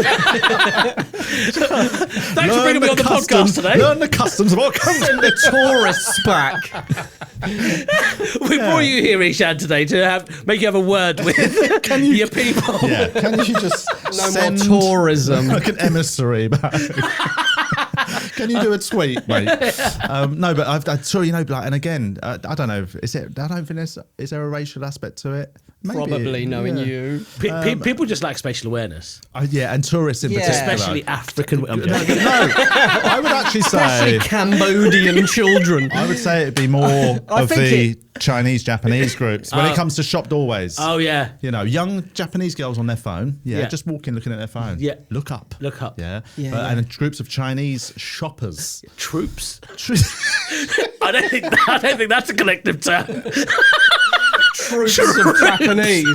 Thanks for bringing me on the podcast today. Learn the customs of our country. Send the tourists back. We brought you here, Eshaan, today to make you have a word with your people. Yeah. Can you just No send more tourism. like an emissary back? Can you do a tweet, mate? No, but I'm sure you know. Like, and again, I don't know. Is there a racial aspect to it? Maybe. Probably knowing Yeah. you. People just lack spatial awareness, Yeah, and tourists in Yeah. particular. especially African. I'm No, joking. I would actually Especially say. Cambodian children. I would say it'd be more I of think the Chinese, Japanese groups when it comes to shop doorways. Oh yeah. You know, young Japanese girls on their phone. Yeah, Yeah. just walking, looking at their phone. Yeah. Look up. Look up. Yeah. Yeah, yeah. And groups of Chinese shoppers. Troops. I don't think that's a collective term. Troops of Japanese.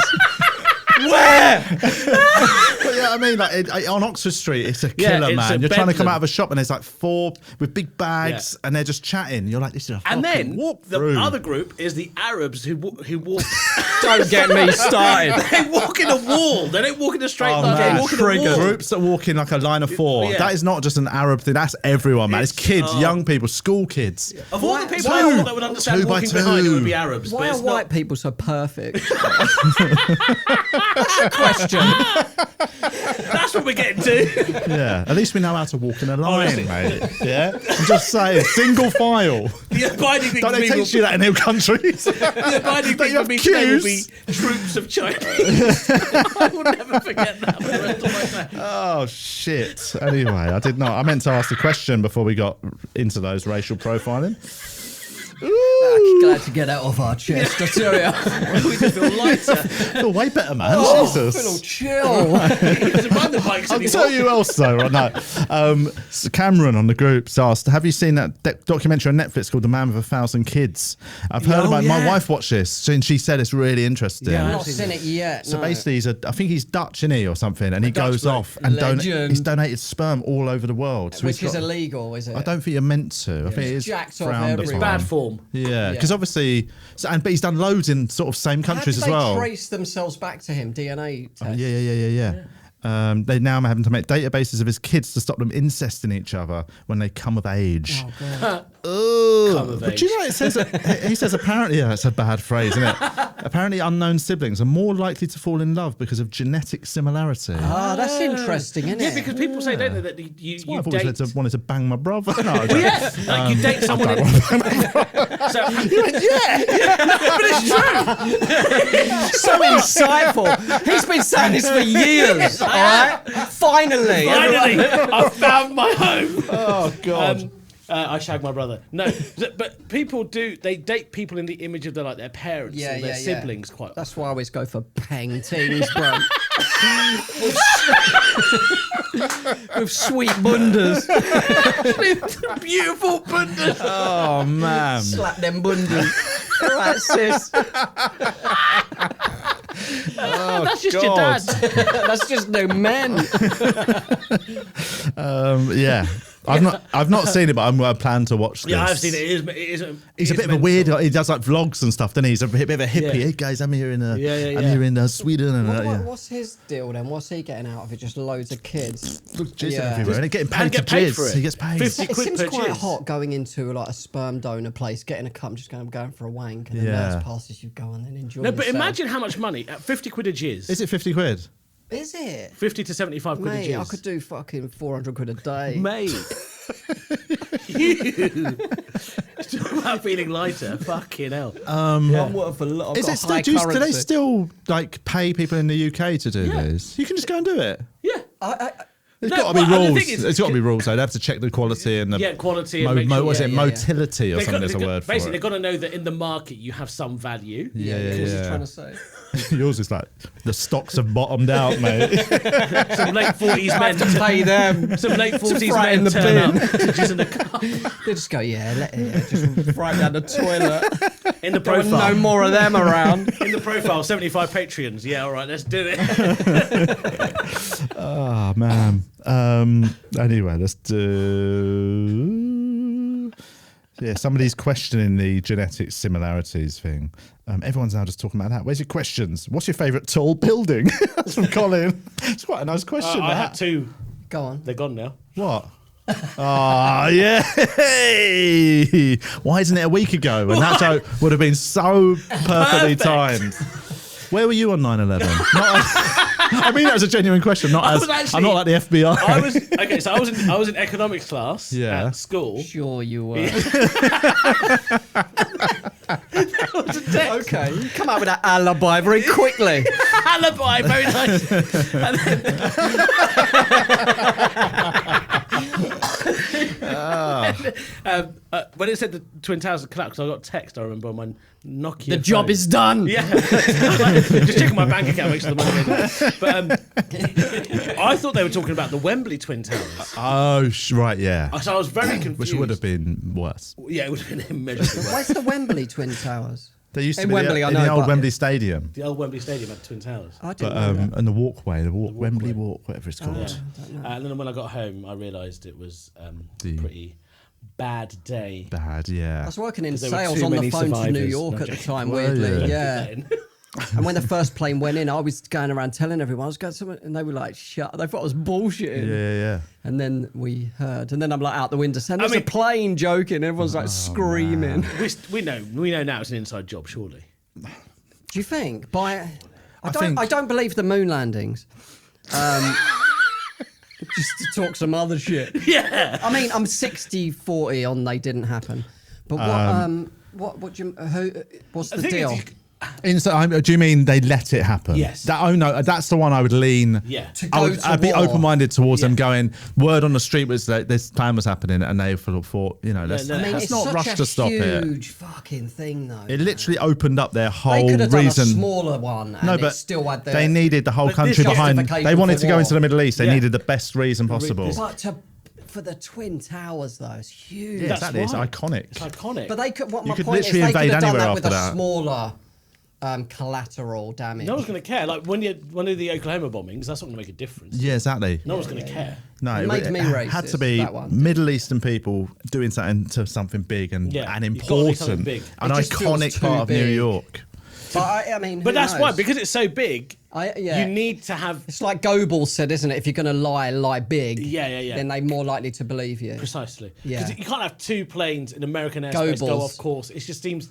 Where? But yeah, I mean, like on Oxford Street, it's a killer, it's man. a You're trying to come bedlam. out of a shop and there's like 4 with big bags and they're just chatting. You're like, this is a And fucking then walk the through. other group is the Arabs who walk. Don't get me started. They walk in a wall. They don't walk in a straight line. man. They walk in a wall. Groups that walk in like a line of 4. Yeah. That is not just an Arab thing. That's everyone, man. It's kids, young people, school kids. Of all the people Why- I thought that would understand 2 by walking behind, it 2. would be Arabs. Why but are it's white not. people so perfect? Question. That's what we're getting to. Yeah. At least we know how to walk in a line, mate. Yeah. I'm just saying, single file. The abiding thing Don't for they me teach you that in new countries? The abiding Don't thing you for me have today will be cues? troops of Chinese. I will never forget that for the rest of my life. Oh shit! Anyway, I did not. I meant to ask the question before we got into those racial profiling. Glad to get out of our chest, I tell you. We just feel lighter. Feel way better, man. Feel Jesus. chill. He doesn't ride the bikes I'll anymore. tell you else though, right now. So Cameron on the group's asked, have you seen that documentary on Netflix called The Man with 1,000 Kids? I've heard Oh, about it. My yeah. wife watched this and she said it's really interesting. Yeah, I've not seen it yet. So no. basically, I think he's Dutch, isn't he, or something, and he Dutch goes bloke. off and Legend. he's donated sperm all over the world. So Which he's is got- illegal, is it? I don't think you're meant to. I think it is jacked off frowned everywhere. It's upon. bad form. Yeah, because obviously, but he's done loads in sort of same How countries did as they well. trace themselves back to him? DNA test. Yeah. They now are having to make databases of his kids to stop them incesting each other when they come of age. Oh, God. Come of But do you know it says? He says apparently, yeah, it's a bad phrase, isn't it? Apparently, unknown siblings are more likely to fall in love because of genetic similarity. Ah, that's interesting, isn't Yeah, it? because people say, don't they, that you I've always date. wanted to bang my brother. No, Well, yeah, like you date someone. So, but it's true. So insightful. He's been saying this for years, all right? Finally. Finally, I found my home. Oh God. I shag my brother. No, but people do. They date people in the image of their parents or their siblings quite. That's why I always go for paintings, bro. With sweet bundas. Beautiful bundas. Oh man. Slap them bundas. Right, sis. That's just your dad. That's just no men. Yeah. I've not seen it, but I plan to watch this. Yeah, I've seen it. It is He's a bit of a weird. He does like vlogs and stuff, doesn't he? He's a bit of a hippie. Yeah. Hey guys, I'm here in I'm Yeah. here in Sweden, and yeah. What's his deal then? What's he getting out of it? Just loads of kids. Jizz Yeah. everywhere, and getting paid And to get paid jizz. for it. He gets paid. 50 It quid seems per quite jizz. hot going into like a sperm donor place, getting a cup, just going for a wank, and then Yeah. nurse passes, you go and then enjoy. No, but yourself. imagine how much money at 50 quid a jizz. Is it 50 quid? Is it? 50 to 75 quid a Mate, juice. I could do fucking 400 quid a day. Mate. You. Talk about feeling lighter. Fucking hell. I'm worth a lot. Is it still, do they still like pay people in the UK to do this? You can just go and do it. Yeah. There's No, got to be well, the rules. thing is- There's got to be rules. They'd have to check the quality and the quality and make sure, what's it? yeah. Motility or They've something. got- There's a they've got- word for Basically, it. they've got to know that in the market you have some value. Yeah, What was he yeah. trying to say? Yours is like the stocks have bottomed out, mate. Some late 40s men to pay them. Some late 40s throw it men in the turn bin. up to just in the car. They just go, just throw it down the toilet. In the There were profile. no more of them around. In the profile, 75 Patreons. Yeah, all right, let's do it. Oh man. Anyway, let's do. Yeah, somebody's questioning the genetic similarities thing. Everyone's now just talking about that. Where's your questions? What's your favourite tall building? That's from Colin. It's quite a nice question. I that. had two. Go on. They're gone now. What? Ah, yeah. Why isn't it a week ago? And that joke would have been so perfectly Perfect. timed. Where were you on 9/11? I mean, that was a genuine question. Not I as was actually- I'm not like the FBI. I was in economics class Yeah. at school. Sure you were. Okay, you come out with that alibi very quickly. Alibi, very nice. And then, when it said the Twin Towers had collapsed, I got a text, I remember, on my Nokia The job phone. is done. Yeah. Just checking my bank account, make sure the money goes in. But I thought they were talking about the Wembley Twin Towers. Oh, right, yeah. So I was very confused. Which would have been worse. Yeah, it would have been immeasurably worse. Where's the Wembley Twin Towers? They used to In be Wembley, I in know, the old but- Wembley Stadium. The old Wembley Stadium had Twin Towers. I But didn't know that. and the walkway, Wembley Walk, whatever it's called. And then when I got home, I realised it was a pretty bad day. Bad, yeah. I was working in There were sales too on the many phone to New survivors. York No, at the joking. time, Were weirdly. you? Yeah. And when the first plane went in, I was going around telling everyone I was going somewhere, and they were like, "Shut!" They thought I was bullshitting. Yeah. And then we heard, and then I'm like out the window saying, "There's a plane!" Joking. Everyone's like screaming. We know now it's an inside job, surely. Do you think? I think- don't believe the moon landings. Just to talk some other shit. Yeah. I mean, I'm 60-40 on they didn't happen. But what do you, what's the deal? Do you mean they let it happen? Yes. That's the one I would lean. Yeah. To I go would, to I'd be war. open-minded towards them Yeah. going, word on the street was that this plan was happening and they thought, let's, no, I mean, let's it's not such rush a to stop it. huge fucking thing, though. It literally opened up their They whole could have done reason. a smaller one, and No, it but still had the. they needed the whole But country this behind. justification They wanted for to go war. into the Middle East. They Yeah. needed the best reason possible. But for the Twin Towers, though, it's huge. Yeah, That's exactly. It's right. iconic. It's iconic. But they could. What You my could point is, literally they could invade have done anywhere that with after a that. smaller collateral damage. no one's going to care. Like when you one of the Oklahoma bombings, that's not going to make a difference. Yeah, exactly. No one's going to care. No, It made me had to racist, be that one. Middle Eastern people doing something big and Yeah, and you've gotta do something important, big. an It just feels iconic too part of New big. York. But I mean, But who that's knows? why, because it's so big, Yeah. you need to have It's like Goebbels said, isn't it? If you're going to lie big. Yeah. Then they're more likely to believe you. precisely. Yeah. Because you can't have two planes in American airspace go Goebbels. off course. It just seems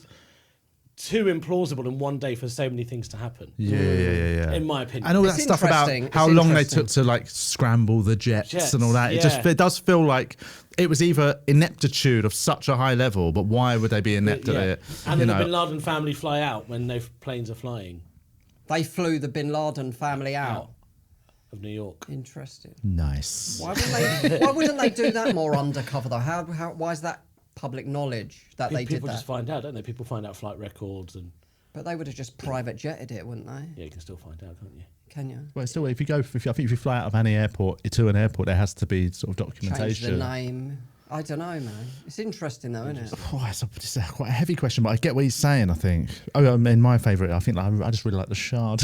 too implausible in one day for so many things to happen. Yeah. In my opinion. And all It's that stuff about interesting. how It's long they interesting. took to like scramble the jets and all that. Jets, It does feel like it was either ineptitude of such a high level, but why would they be inept at it? And then the Bin Laden family fly out when no planes are flying They flew the Bin Laden family out. of New York. Interesting. Nice. Why wouldn't they do that more undercover though? Why is that public knowledge that they did People that? just find out, don't they? People find out flight records and But they would have just private jetted it, wouldn't they? yeah, you can still find out, can't you? Can you? Well, still, I think if you fly out of any airport to an airport, there has to be sort of Change documentation. the name. I don't know, man. It's interesting though, isn't it? Oh, it's quite a heavy question, but I get what he's saying. I think. In my favourite, I think I just really like the Shard.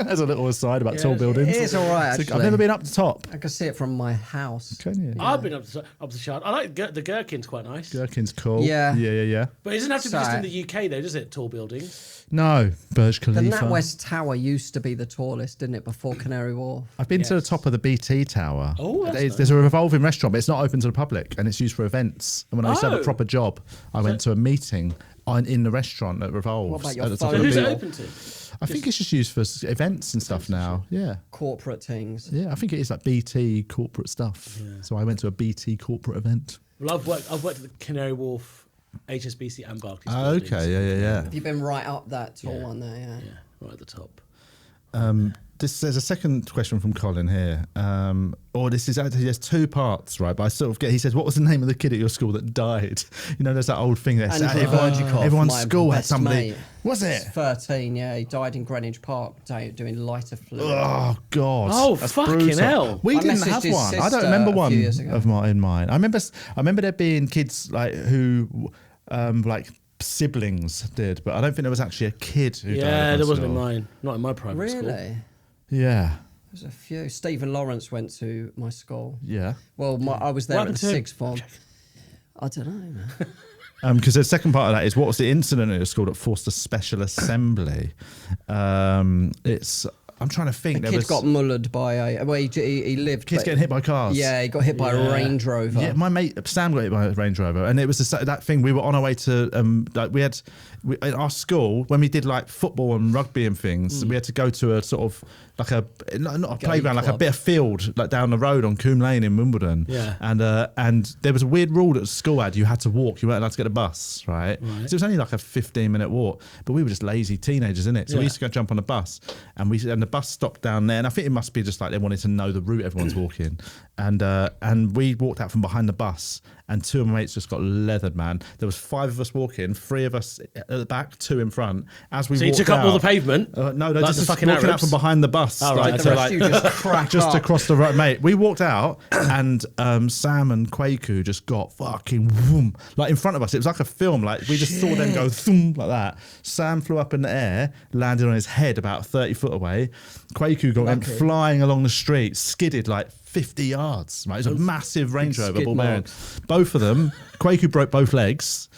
As a little aside about tall buildings, It is all right, I've actually. never been up the top. I can see it from my house. Can you? I've been up the Shard. I like the Gherkin's quite nice. Gherkin's cool. Yeah. Yeah. But it doesn't have to be just So- in the UK though, does it? Tall buildings. No, Burj The Khalifa. NatWest Tower used to be the tallest, didn't it, before Canary Wharf? I've been to the top of the BT Tower. Oh, that's There's a revolving restaurant, but it's not open to the public, and it's used for events. And when I used to have a Oh. proper job, I went to a meeting in the restaurant that revolves What about your at the top phone of So the who's it bill? open to? I think it's just used for events and stuff now. Yeah. Corporate things. Yeah, I think it is like BT corporate stuff. Yeah. So I went to a BT corporate event. Well, I've worked at the Canary Wharf, HSBC and Barclays. Okay, yeah. Have you been right up that tall one there? Yeah, right at the top. There's a second question from Colin here. This is actually, there's two parts, right? But I sort of get, he says, what was the name of the kid at your school that died? You know, there's that old thing there. Everyone's school had somebody. Mate. Was it? 13, yeah. He died in Greenwich Park doing lighter fluid. Oh, God. Oh, That's fucking brutal. hell. We I didn't messaged have his one. I don't sister remember a one few years ago. of mine. I remember there being kids like who, like, siblings did, but I don't think there was actually a kid who died. Yeah, there wasn't in mine. Not in my private school. Really? Yeah. There's a few. Stephen Lawrence went to my school. Yeah. Well, I was there What at the happened to him? sixth form. I don't know, man. Because the second part of that is, what was the incident at your school that forced a special assembly? I'm trying to think. The kid got mullered by he lived. Kids getting hit by cars. Yeah, he got hit by a Range Rover. Yeah, my mate Sam got hit by a Range Rover, and it was that thing. We were on our way to at our school when we did like football and rugby and things. We had to go to a sort of like not a playground, like a bit of field like down the road on Coombe Lane in Wimbledon. Yeah. And there was a weird rule that the school had. You had to walk. You weren't allowed to get a bus, right? So it was only like a 15-minute walk, but we were just lazy teenagers, innit? So we used to go jump on a bus, and the bus stopped down there, and I think it must be just like they wanted to know the route everyone's walking, and we walked out from behind the bus, and two of my mates just got leathered, man. There was 5 of us walking, 3 of us at the back, 2 in front. As we So you walked took up out, all the pavement? no, like just the fucking walking out Arabs? from behind the bus, Oh, right, to, okay. like, You just crack just up. across the road, mate. We walked out, and Sam and Kwaku just got fucking whoom, like in front of us. It was like a film. Like we just saw them go thoom like that. Sam flew up in the air, landed on his head about 30 foot away. Kwaku went flying along the street, skidded like 50 yards. Right? It was a massive Range Rover, skid ball bearing. marks. Both of them. Kwaku broke both legs.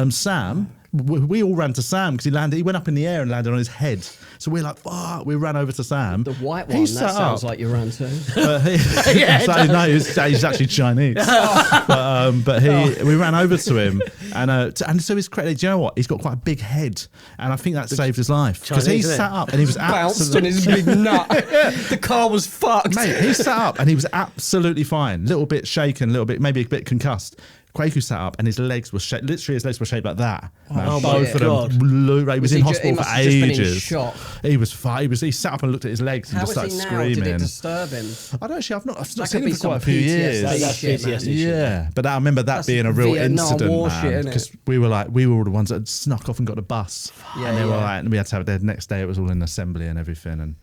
Sam, we all ran to Sam because he went up in the air and landed on his head. So we're like, fuck. We ran over to Sam. The white He one, sat that sounds up. like you ran to. No, he's actually Chinese. But we ran over to him, and so his credit. Do you know what? He's got quite a big head, and I think that saved his life because he Chinese, isn't it? sat up and he was Bounced on his big nut. The car was fucked. Mate, he sat up and he was absolutely fine. Little bit shaken, maybe a bit concussed. Kwaku sat up and his legs were shaped. Literally, his legs were shaped like that. Oh, both my of them blew. He was in hospital for must have just been in ages. shock. He was fine. He sat up and looked at his legs and How just is started he now? screaming. Did it disturb him? I don't actually. I've not That seen could him be for quite a some few PTSD years. That's shit, man. PTSD shit. Yeah, but I remember that That's being a real Vietnam incident, War man. shit, innit? Because we were all the ones that snuck off and got the bus, and they were like, and we had to have it there the next day. It was all in assembly and everything, and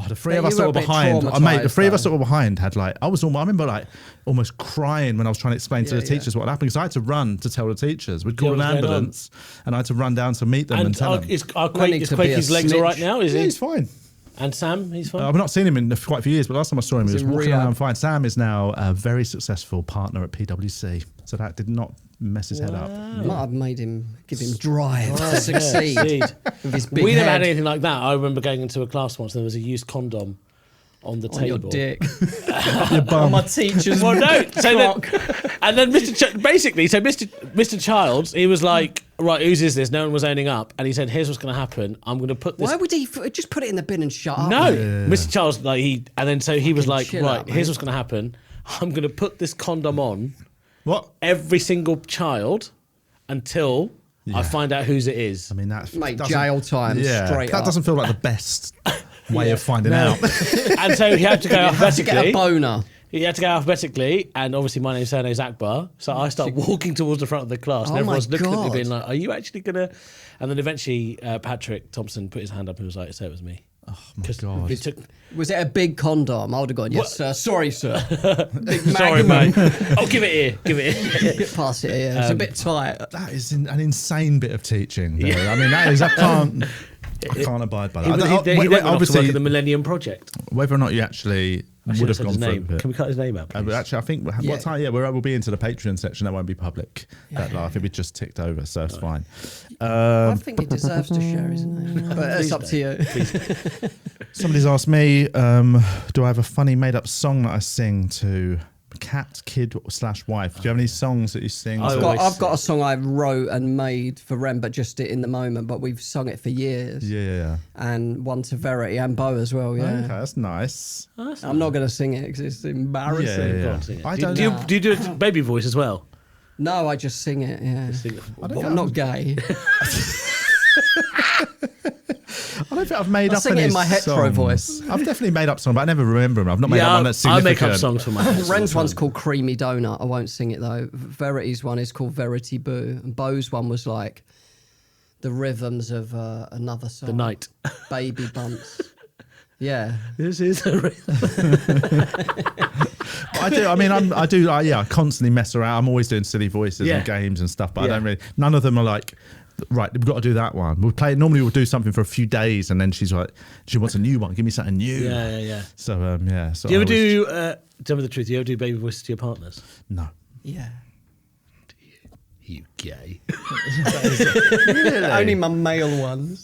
the three of us you that were were a bit behind. Mate, the three of us traumatised, that were behind had like I remember like almost crying when I was trying to explain to the teachers what happened because I had to run to tell the teachers. We'd call an what's going ambulance, and I had to run down to meet them and tell them. Is No need to be a Quakey's legs all right snitch. now? Is Yeah, he? he's fine. And Sam, he's fine? I've not seen him in quite a few years, but last time I saw him, he was in walking rehab. around fine. Sam is now a very successful partner at PwC, so that did not mess his head up. Might have made him give him drive to Yeah, succeed indeed. with his big We never head had anything like that. I remember going into a class once and there was a used condom on the on your table. dick. Your bum. On my teacher's Well, no. So cock. and then Mr. Childs, he was like, right, whose is this? No one was owning up. And he said, here's what's going to happen. I'm going to put this. Why would he just put it in the bin and shut up? No. mate? Mr. Childs, he was like, chill right, out, here's mate. what's going to happen. I'm going to put this condom on What? every single child until I find out whose it is. I mean, that Mate, doesn't- jail time straight that up. doesn't feel like the best way of finding No. out. And so he had to go You have to get a alphabetically. boner. He had to go alphabetically, and obviously my name's surname's Akbar. So I start walking towards the front of the class, and Oh my everyone's looking at me, God. being like, "Are you actually gonna?" And then eventually Patrick Thompson put his hand up and was like, "So it was me." Oh my God. He took, Was it a big condom? I would have gone, yes, sir. Sorry, sir. Big sorry, magnum. mate. Oh, give it here. Give it here. Pass it here. It's a bit tight. That is an insane bit of teaching. Though. I mean, that is. I can't abide by that. He then went off to work Obviously, at the Millennium Project. whether or not you actually I would have said gone his for name. it. Can we cut his name out, But please? actually, I think what time? Yeah, we'll be into the Patreon section. That won't be public. That I think we just ticked over, so it's fine. I think he deserves to share his name. But it's up to you. Somebody's asked me, do I have a funny made-up song that I sing to cat, kid / wife? Do you have any songs that you sing? I've got a song I wrote and made for Rem, but just in the moment. But we've sung it for years. Yeah. And one to Verity and Bo as well. Yeah. Okay, that's nice. I'm not going to sing it because it's embarrassing. Yeah. I don't do, know. you, do you do a baby voice as well? No, I just sing it. Yeah. I'm not gay. I don't think I've made I up sing any it in my hetero songs. voice. I've definitely made up songs, but I never remember them. I've not made up one that's I significant. make up songs for my house. Ren's one's called Creamy Donut. I won't sing it though. Verity's one is called Verity Boo. And Bo's one was like the rhythms of another song. The Night. Baby Bumps. Yeah. This is a I constantly mess around. I'm always doing silly voices and games and stuff, but I don't really. None of them are like, right, we've got to do that one. Normally we'll do something for a few days, and then she's like, she wants a new one. Give me something new. Yeah. So So do you ever do? Tell me the truth. Do you ever do baby voices to your partners? No. Yeah. You gay. Really? Only my male ones.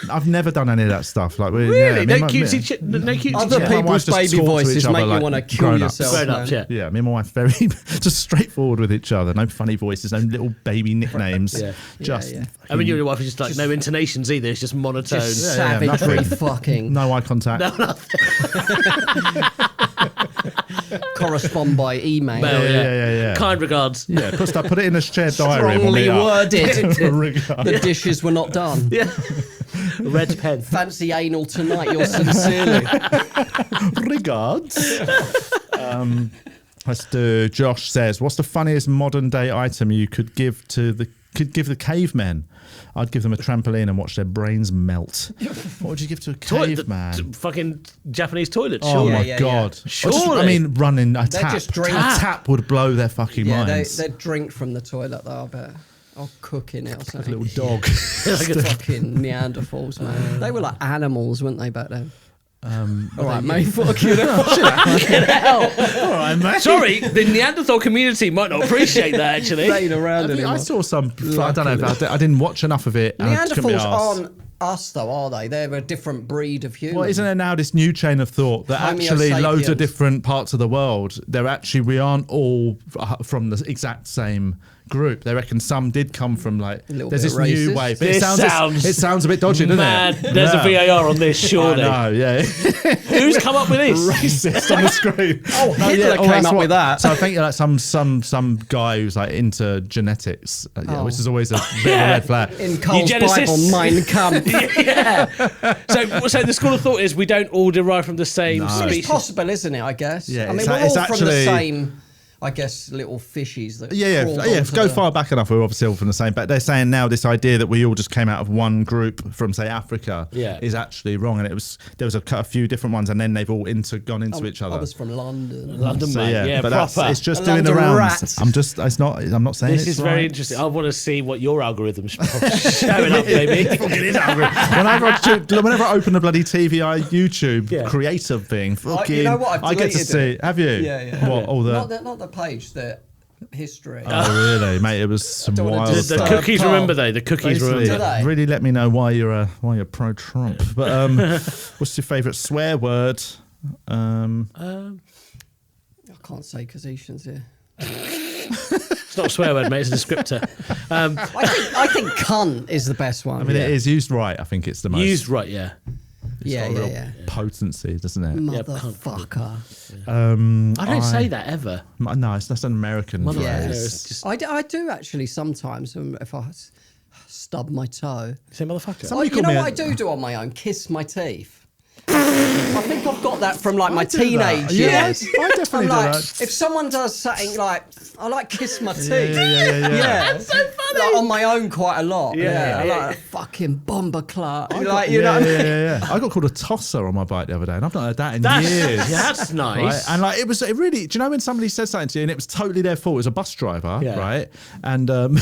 I've never done any of that stuff. Like, Really? me No and cutesy Other My wife people's just baby talks to voices each other make you like want to kill grown-ups. yourself. Grown-ups, man. yeah. Yeah, me and my wife very just straightforward with each other. No funny voices, no little baby nicknames. Yeah. Just. Yeah. I mean, you and your wife are just like no intonations either. It's just monotone. Just Yeah, savagery nothing. fucking. No eye contact. Correspond by email. Mail, Yeah. Kind regards. Yeah, put it in a shared diary. and we'll Strongly meet up. worded. Regard. The dishes were not done. Yeah. Red pen. Fancy anal tonight, you're sincerely. Regards. Let's do. Josh says, "What's the funniest modern day item you could give the cavemen? I'd give them a trampoline and watch their brains melt. What would you give to a caveman? Fucking Japanese toilet. Oh Sure. my Yeah. god! Surely. I mean, running a tap. just drink- A tap would blow their fucking Yeah, minds. they drink from the toilet though, I bet. Or cook in it or Like a something. little dog. Like a Fucking Neanderthals, man. They were like animals, weren't they, back then? All right, yeah. mate, fuck you. All right, mate. Sorry, the Neanderthal community might not appreciate that actually. Playing around I anymore. saw some. I don't know. I didn't watch enough of it. and I couldn't be Neanderthals arsed. aren't us, though, are they? They're a different breed of human. Well, isn't there now this new chain of thought that Homo actually loads sapiens. of different parts of the world, we aren't all from the exact same group. They reckon some did come from like, little there's bit this new racist. way. But This it sounds a bit dodgy, doesn't Man, it? there's a VAR on this, surely. I know, yeah. Who's come up with this? Racist on the screen. Oh, Hitler came that's up with that. So I think like some guy who's like into genetics, which is always a bit of a red flag. In Cole's Eugenicists. Bible, Mein Kampf. Yeah. So the school of thought is we don't all derive from the same It's species. possible, isn't it, I guess? Yeah, I mean, it's we're all from the actually- same, I guess, little fishies that crawled Yeah. onto Go the- far back enough, we're obviously all from the same. But they're saying now this idea that we all just came out of one group from, say, Africa, is actually wrong. And there was a few different ones, and then they've all gone into each other. I was from London. London, So, mate. Yeah, but proper. it's just A doing the London rounds. rat. I'm not saying This it's is very right. interesting. I want to see what your algorithm's showing up, baby. Whenever I open the bloody TVI YouTube creative thing, you know what? I've I get to deleted see. it. Have you? Yeah. What all the? Not the page, the history. Oh really, mate? It was some don't wanna wild do The stuff. cookies Carl. remember though. The cookies Basically, remember. Do they? really let me know why you're pro Trump. But what's your favourite swear word? I can't say causations here. It's not a swear word, mate. It's a descriptor. I think cunt is the best one. I mean, it is used right. I think it's the most Used right, yeah. yeah. potency, doesn't it? Motherfucker. I don't say that ever. No, that's an American Mother- phrase. Yeah, Yes. it's just- I do actually sometimes if I stub my toe. Say motherfucker. Somebody You know called me what I do on my own? Kiss my teeth. I think I've got that from like my do that. teenage Yeah, years. I definitely I'm do like, that. if someone does something like, I like kiss my teeth. Yeah. That's so funny. Like on my own quite a lot. Yeah. I like a fucking bomber clut. I Like, got- you know what I mean? yeah. I got called a tosser on my bike the other day, and I've not heard that in years. Yeah, that's nice. Right? And like it really, do you know when somebody said something to you and it was totally their fault? It was a bus driver, Yeah. right? And and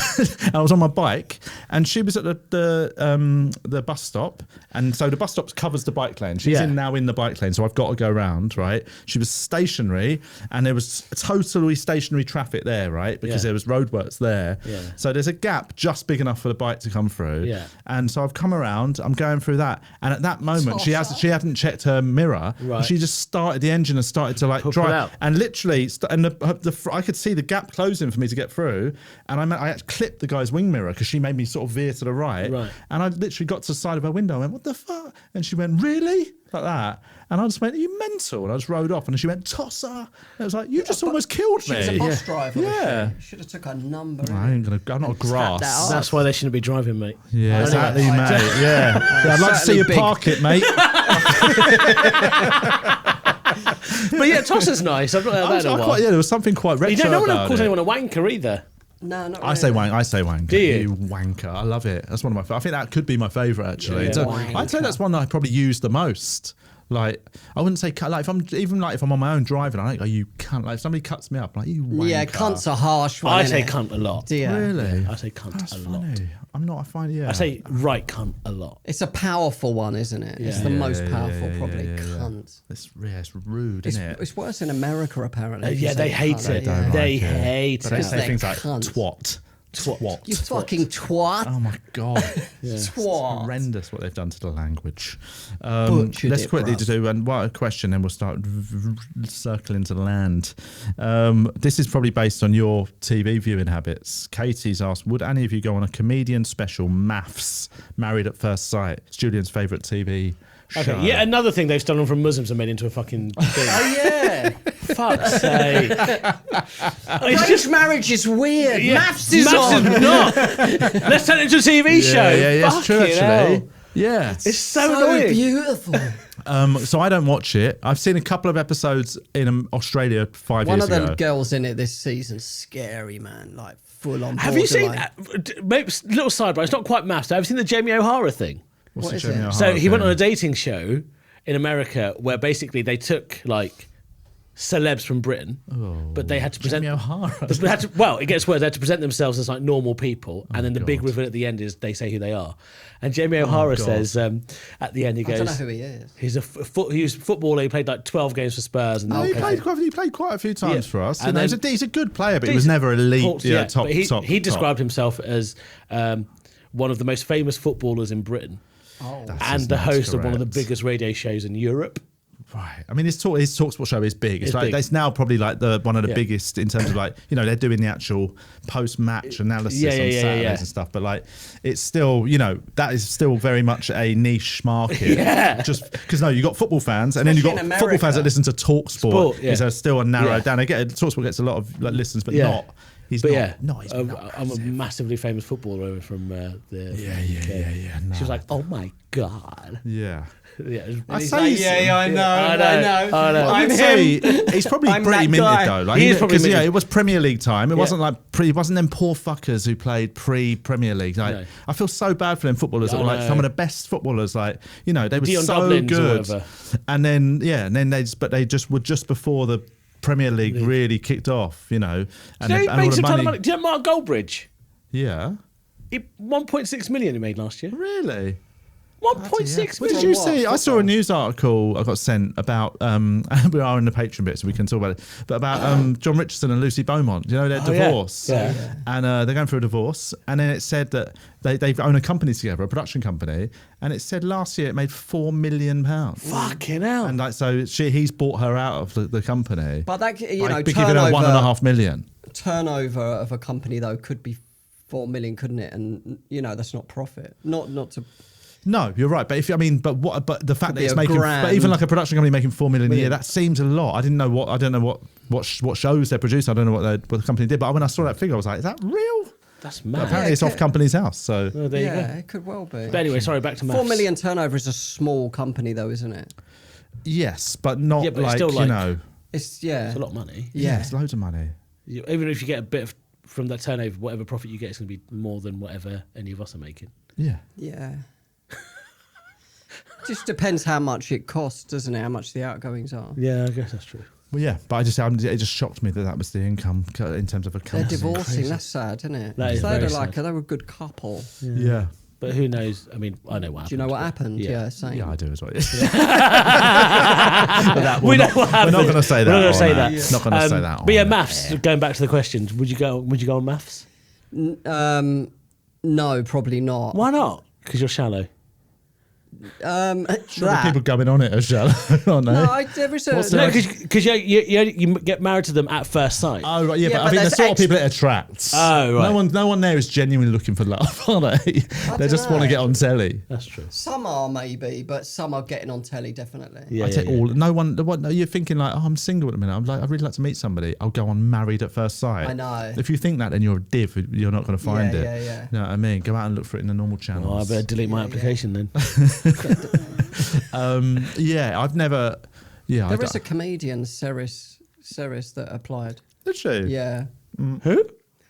I was on my bike, and she was at the bus stop, and so the bus stop covers the bike lane. She she's now in the bike lane, so I've got to go round, right? She was stationary, and there was totally stationary traffic there, right? Because there was roadworks there. Yeah. So there's a gap just big enough for the bike to come through. Yeah. And so I've come around, I'm going through that, and at that moment she hadn't checked her mirror. Right. And she just started the engine and started to like Pull it drive, out. and literally, I could see the gap closing for me to get through, and I actually clipped the guy's wing mirror because she made me sort of veer to the right. And I literally got to the side of her window and went, "What the fuck?" And she went, "Really?" Like that. And I just went, "Are you mental?" And I just rode off, and she went, "Tosser." And I was like, "You just almost killed me." She was a bus driver. Yeah. Should have took her number. I'm not a grass. That's why they shouldn't be driving, mate. Yeah, exactly, mate. Yeah. I'd like to see you park it, mate. But yeah, Tosser's nice. I've not heard that in a while. There was something quite retro No one about calls it. anyone a wanker either. No, not really. I say wanker. Do you? wanker? I love it. That's one of my. I think that could be my favourite actually. Yeah. So I'd say that's one that I probably use the most. Like I wouldn't say cut. Like if I'm on my own driving, I don't go, "You cunt." Like if somebody cuts me up, I'm like, "You wanker." Yeah, cunt's a harsh one. I say innit? cunt a lot. Do you? Really? Yeah, I say cunt That's a funny. lot. I'm not. I find yeah. I say right cunt a lot. It's a powerful one, isn't it? It's the most powerful, probably. Cunt. It's rude, isn't it? It's worse in America, apparently. if you Yeah, say they hate cunt. it. don't They like it. hate But they it. say they're things like cunts. twat. You fucking twat. Oh my god. It's Twat. horrendous what they've done to the language. Butchered Let's it, quickly bruv. to do and what a question, then we'll start circling to land. This is probably based on your TV viewing habits. Katie's asked, would any of you go on a comedian special, Maths, Married at First Sight? It's Julian's favourite TV show. Okay, yeah, another thing they've stolen from Muslims and made into a fucking thing. Oh, yeah. Fuck's sake. Arranged marriage is weird. Yeah, Maths is Maths on. is not. Let's turn it into a TV show. Yeah, it's true Fucking actually. hell. Yeah. It's so annoying. beautiful. So I don't watch it. I've seen a couple of episodes in Australia 5 One years of ago. the girls in it this season, scary, man. Like, full on. Have you seen borderline. maybe little sidebar? It's not quite maths. Have you seen the Jamie O'Hara thing? What's What the is Jamie it? O'Hara So he went thing? on a dating show in America where basically they took like celebs from Britain, but they had to present. Jamie O'Hara. They had to, well, it gets worse. They had to present themselves as like normal people, and then the big reveal at the end is they say who they are. And Jamie O'Hara God. says at the end, he I don't know goes, who he is. "He's he was a footballer. He played like 12 games for Spurs, and then He played quite a few times Yeah. for us. And And then- he's a good player, but he was never elite. Top. But he top. described himself as one of the most famous footballers in Britain, That's and just the not host of one of the correct. biggest radio shows in Europe. Right. I mean, his Talksport show is big. It's like big. it's now probably like one of the Yeah. biggest in terms of like they're doing the actual post-match analysis Yeah, on yeah, yeah, Saturdays yeah. and stuff. But like, it's still that is still very much a niche market. Yeah. Just because you got football fans, and then you got Especially in football fans America. that listen to Talksport. Sport, yeah. Is still a narrow Yeah. down. Talksport gets a lot of listens, but Yeah. not. He's But not. yeah, No, he's not. I'm a massively famous footballer from the. Yeah. She was like, "Oh my god." Yeah. Yeah, I He's say like, he's- yeah, I know, I know. I would I'm say him. he's probably I'm pretty that minted guy. though. Like, He is probably 'cause, minted. it was Premier League time. It Yeah. wasn't like it wasn't them poor fuckers who played pre-Premier League. Like, No. I feel so bad for them footballers that I were like know. some of the best footballers. Like they were Dion so Dublins or good. whatever. And then they just were just before the Premier League really kicked off. And he and all made the some ton of money. money. Do you know Mark Goldbridge? Yeah, 1.6 million he made last year. really. 1.6 What million. did you what? see? I saw a news article I got sent about. We are in the Patreon bit, so we can talk about it. But about John Richardson and Lucy Beaumont. Do you know their Oh, yeah. divorce? Yeah. And they're going through a divorce. And then it said that they own a company together, a production company. And it said last year it made £4 million. Fucking hell. And like so, he's bought her out of the company. But that, by giving her £1.5 million. turnover of a company though could be 4 million, couldn't it? And that's not profit. Not to. No, you're right. But but the fact Could that be it's a making, grand. but even like a production company making $4 million a year, Million. that seems a lot. I don't know what shows they're producing. I don't know what the company did. But when I saw that figure, I was like, is that real? That's But mad. apparently, it's off company's house. So Oh, there you Yeah, go. it could well be. But anyway, sorry, back to maths. 4 million turnover is a small company though, isn't it? yes, but not Yeah, but it's like still like- It's It's a lot of money. Yeah. it's loads of money. Even if you get a bit from that turnover, whatever profit you get is going to be more than whatever any of us are making. Yeah. Yeah. Just depends how much it costs, doesn't it? How much the outgoings are. Yeah, I guess that's true. Well, yeah, but it just shocked me that was the income in terms of a They're company. divorcing. That's sad, isn't it? That is they very were sad. they were a good couple. Yeah. But who knows? I mean, I know what happened. Do you know what happened? Yeah, same. Yeah, I do as well. We know what happened. We're not going to say that. We're not going to say on that. Not going to say that. But yeah, on maths. air. Going back to the questions, would you go on maths? No, probably not. Why not? Because you're shallow. Surely people going on it as well. Aren't they? No, there is a... No, because you get married to them at first sight. Oh right, yeah, Yeah, but I but think the there's sort of people it attracts. Oh, right. No one there is genuinely looking for love, are they? They just want to get on telly. That's true. Some are maybe, but some are getting on telly, definitely. Yeah, I take all. No one. No, you're thinking like, oh, I'm single at the minute. I'm like, I'd really like to meet somebody. I'll go on Married at First Sight. I know. If you think that, then you're a div. You're not going to find it. Yeah. You know what I mean? Go out and look for it in the normal channels. Well, I better delete my application then. Yeah, I've never. Yeah, There is a comedian, Ceres, that applied. Did she? Yeah. Who?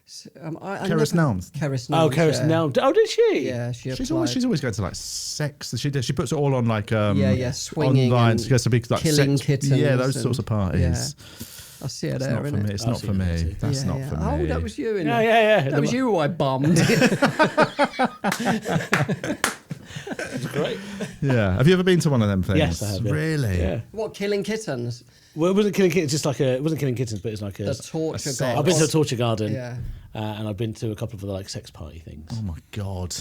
Keris Nelms. Keris Oh, Nelms. Keris yeah. Nelms. Oh, did she? Yeah, she applied. She's always going to like sex. She puts it all on like swinging online. and She goes to big like killing sex, kittens. yeah, those sorts of and- parties. I see her It's there, not for innit? me. It's I've not for seen that me. too. That's not for me. Oh, that was you, innit? Yeah. That was you who I bummed. That's great. Yeah. Have you ever been to one of them things? Yes, I have. Yeah. Really? Yeah. What, killing kittens? Well, it wasn't killing kittens. Just like it wasn't killing kittens, but it's like a. The torture sex. garden. I've been to a torture garden. Yeah. And I've been to a couple of other like sex party things. Oh my god.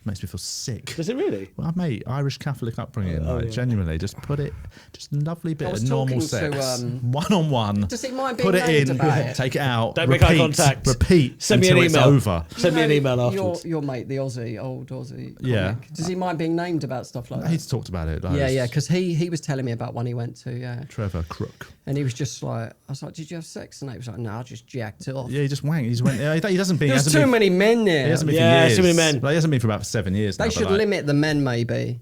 Makes me feel sick. Does it really? Well, mate, Irish Catholic upbringing, like genuinely, just put it, just lovely bit was of normal talking to, sex, one on one. Does he mind being Put it named in, about it? take it out, Don't repeat, make eye contact. repeat Send me an until it's email. over. Send me an You email know, afterwards. Your mate, the old Aussie. Yeah. comic. Does he mind being named about stuff like that? He's talked about it. Like, Yeah, because he was telling me about one he went to, yeah. Trevor Crook. And he was just like, I was like, did you have sex? And he was like, no, I just jacked it off. Yeah, he just wanked. He went. Yeah, he doesn't be. There's too many men there. He hasn't been Yeah, for years. too many men. Like, he hasn't been for about 7 years. They now, should but, like, limit the men, maybe.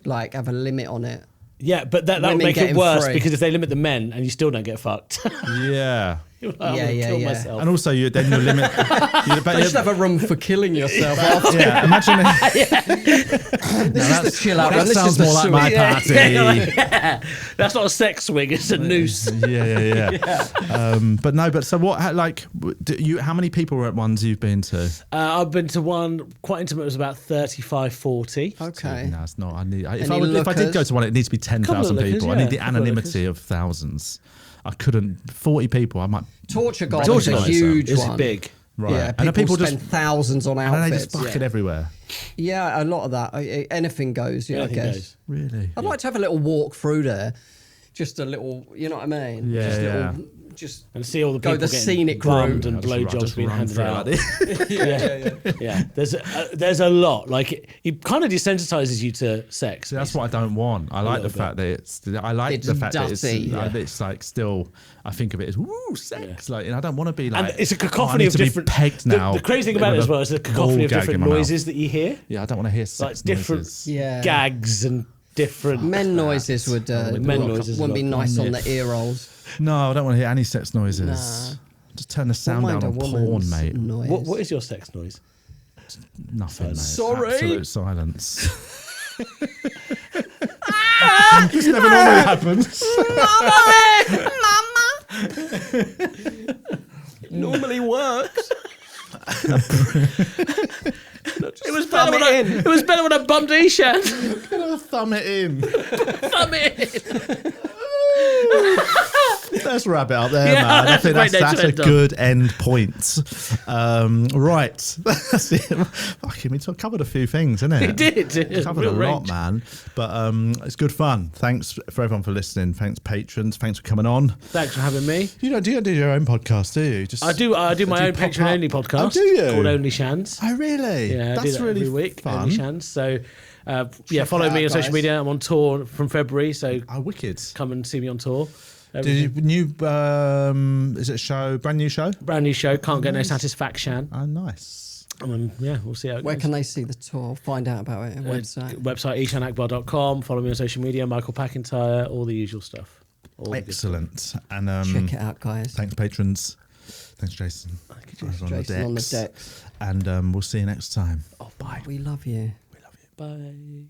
Like, have a limit on it. Yeah, but that would Women make it getting worse free. because if they limit the men and you still don't get fucked, Yeah. you're like, I'm Yeah, gonna yeah, kill yeah. myself. And also, then you limit. They should have a room for killing yourself after. Yeah, imagine. This is the chill out That room. This sounds is the more like my suite. party. Yeah. That's not a sex swing; it's a noose. Yeah. But no, but so what? Like, how many people were at ones you've been to? I've been to one quite intimate. It was about 35, 40. Okay. No, it's not. I need. If Any I did go lookers? to one, it needs to be 10,000 lookers, people. I yeah. need the Couple of anonymity of thousands. I couldn't. 40 people. I might. Torture garden is Torture a garden. huge It's one. big. Right. Yeah, and people, people spend just. thousands on And they outfits. just fucking everywhere. Yeah, a lot of that. Anything goes, yeah, Anything I guess. goes. Really. I'd like to have a little walk through there. Just a little, you know what I mean? Yeah, just yeah. Just And see all the Go people the getting scenic bummed route. and blowjobs being handed out. Yeah. Yeah, there's a lot. Like it kind of desensitizes you to sex. See, that's what I don't want. I like the fact that it's. I like It's the fact that dirty. it's like still. I think of it as woo sex. Like, and I don't want to be like. And it's a "Oh, I cacophony need of to be different. pegged now. The crazy thing about it with as well is the cacophony ball of gag in different my mouth. noises that you hear, Yeah, I don't want to hear like sex different noises. Yeah. gags and different. men noises would Men noises wouldn't be as well. nice on the ear rolls. No, I don't want to hear any sex noises. Nah. Just turn the sound Won't down mind on a porn, woman's mate. Noise. What is your sex noise? Nothing, mate. Sorry. Absolute silence. This never normally happens. It normally works. It was better when it was better when I bumped Eshaan. Gonna thumb it in. Thumb it. Let's wrap it up there, Yeah, man. I that's think a great note that's to a end on. good end point. Right. That's it. Fucking, we covered a few things, isn't it? It did. It was Covered a real lot, range. man. But it's good fun. Thanks for everyone for listening. Thanks, patrons. Thanks for coming on. Thanks for having me. You don't do your own podcast, do you? Just I do my own pop Patreon up? only podcast. Oh, do you? Called Only Shans. Oh, really? Yeah, I that's do that really every week. fun. Only Shans. So, yeah, Check follow it me out, on social guys. media. I'm on tour from February, so Oh, wicked. come and see me on tour. Did you, new? Is it a show? Brand new show? Brand new show. Can't get no satisfaction. Oh, nice. Yeah, we'll see how it Where goes. can they see the tour? Find out about it. Website. Website eshaanakbar.com. Follow me on social media. Michael Packentire. All the usual stuff. All the good stuff. Excellent. And Check it out, guys. thanks, patrons. Thanks, Jason. Over Jason on the decks. And we'll see you next time. Oh, bye. We love you. We love you. Bye.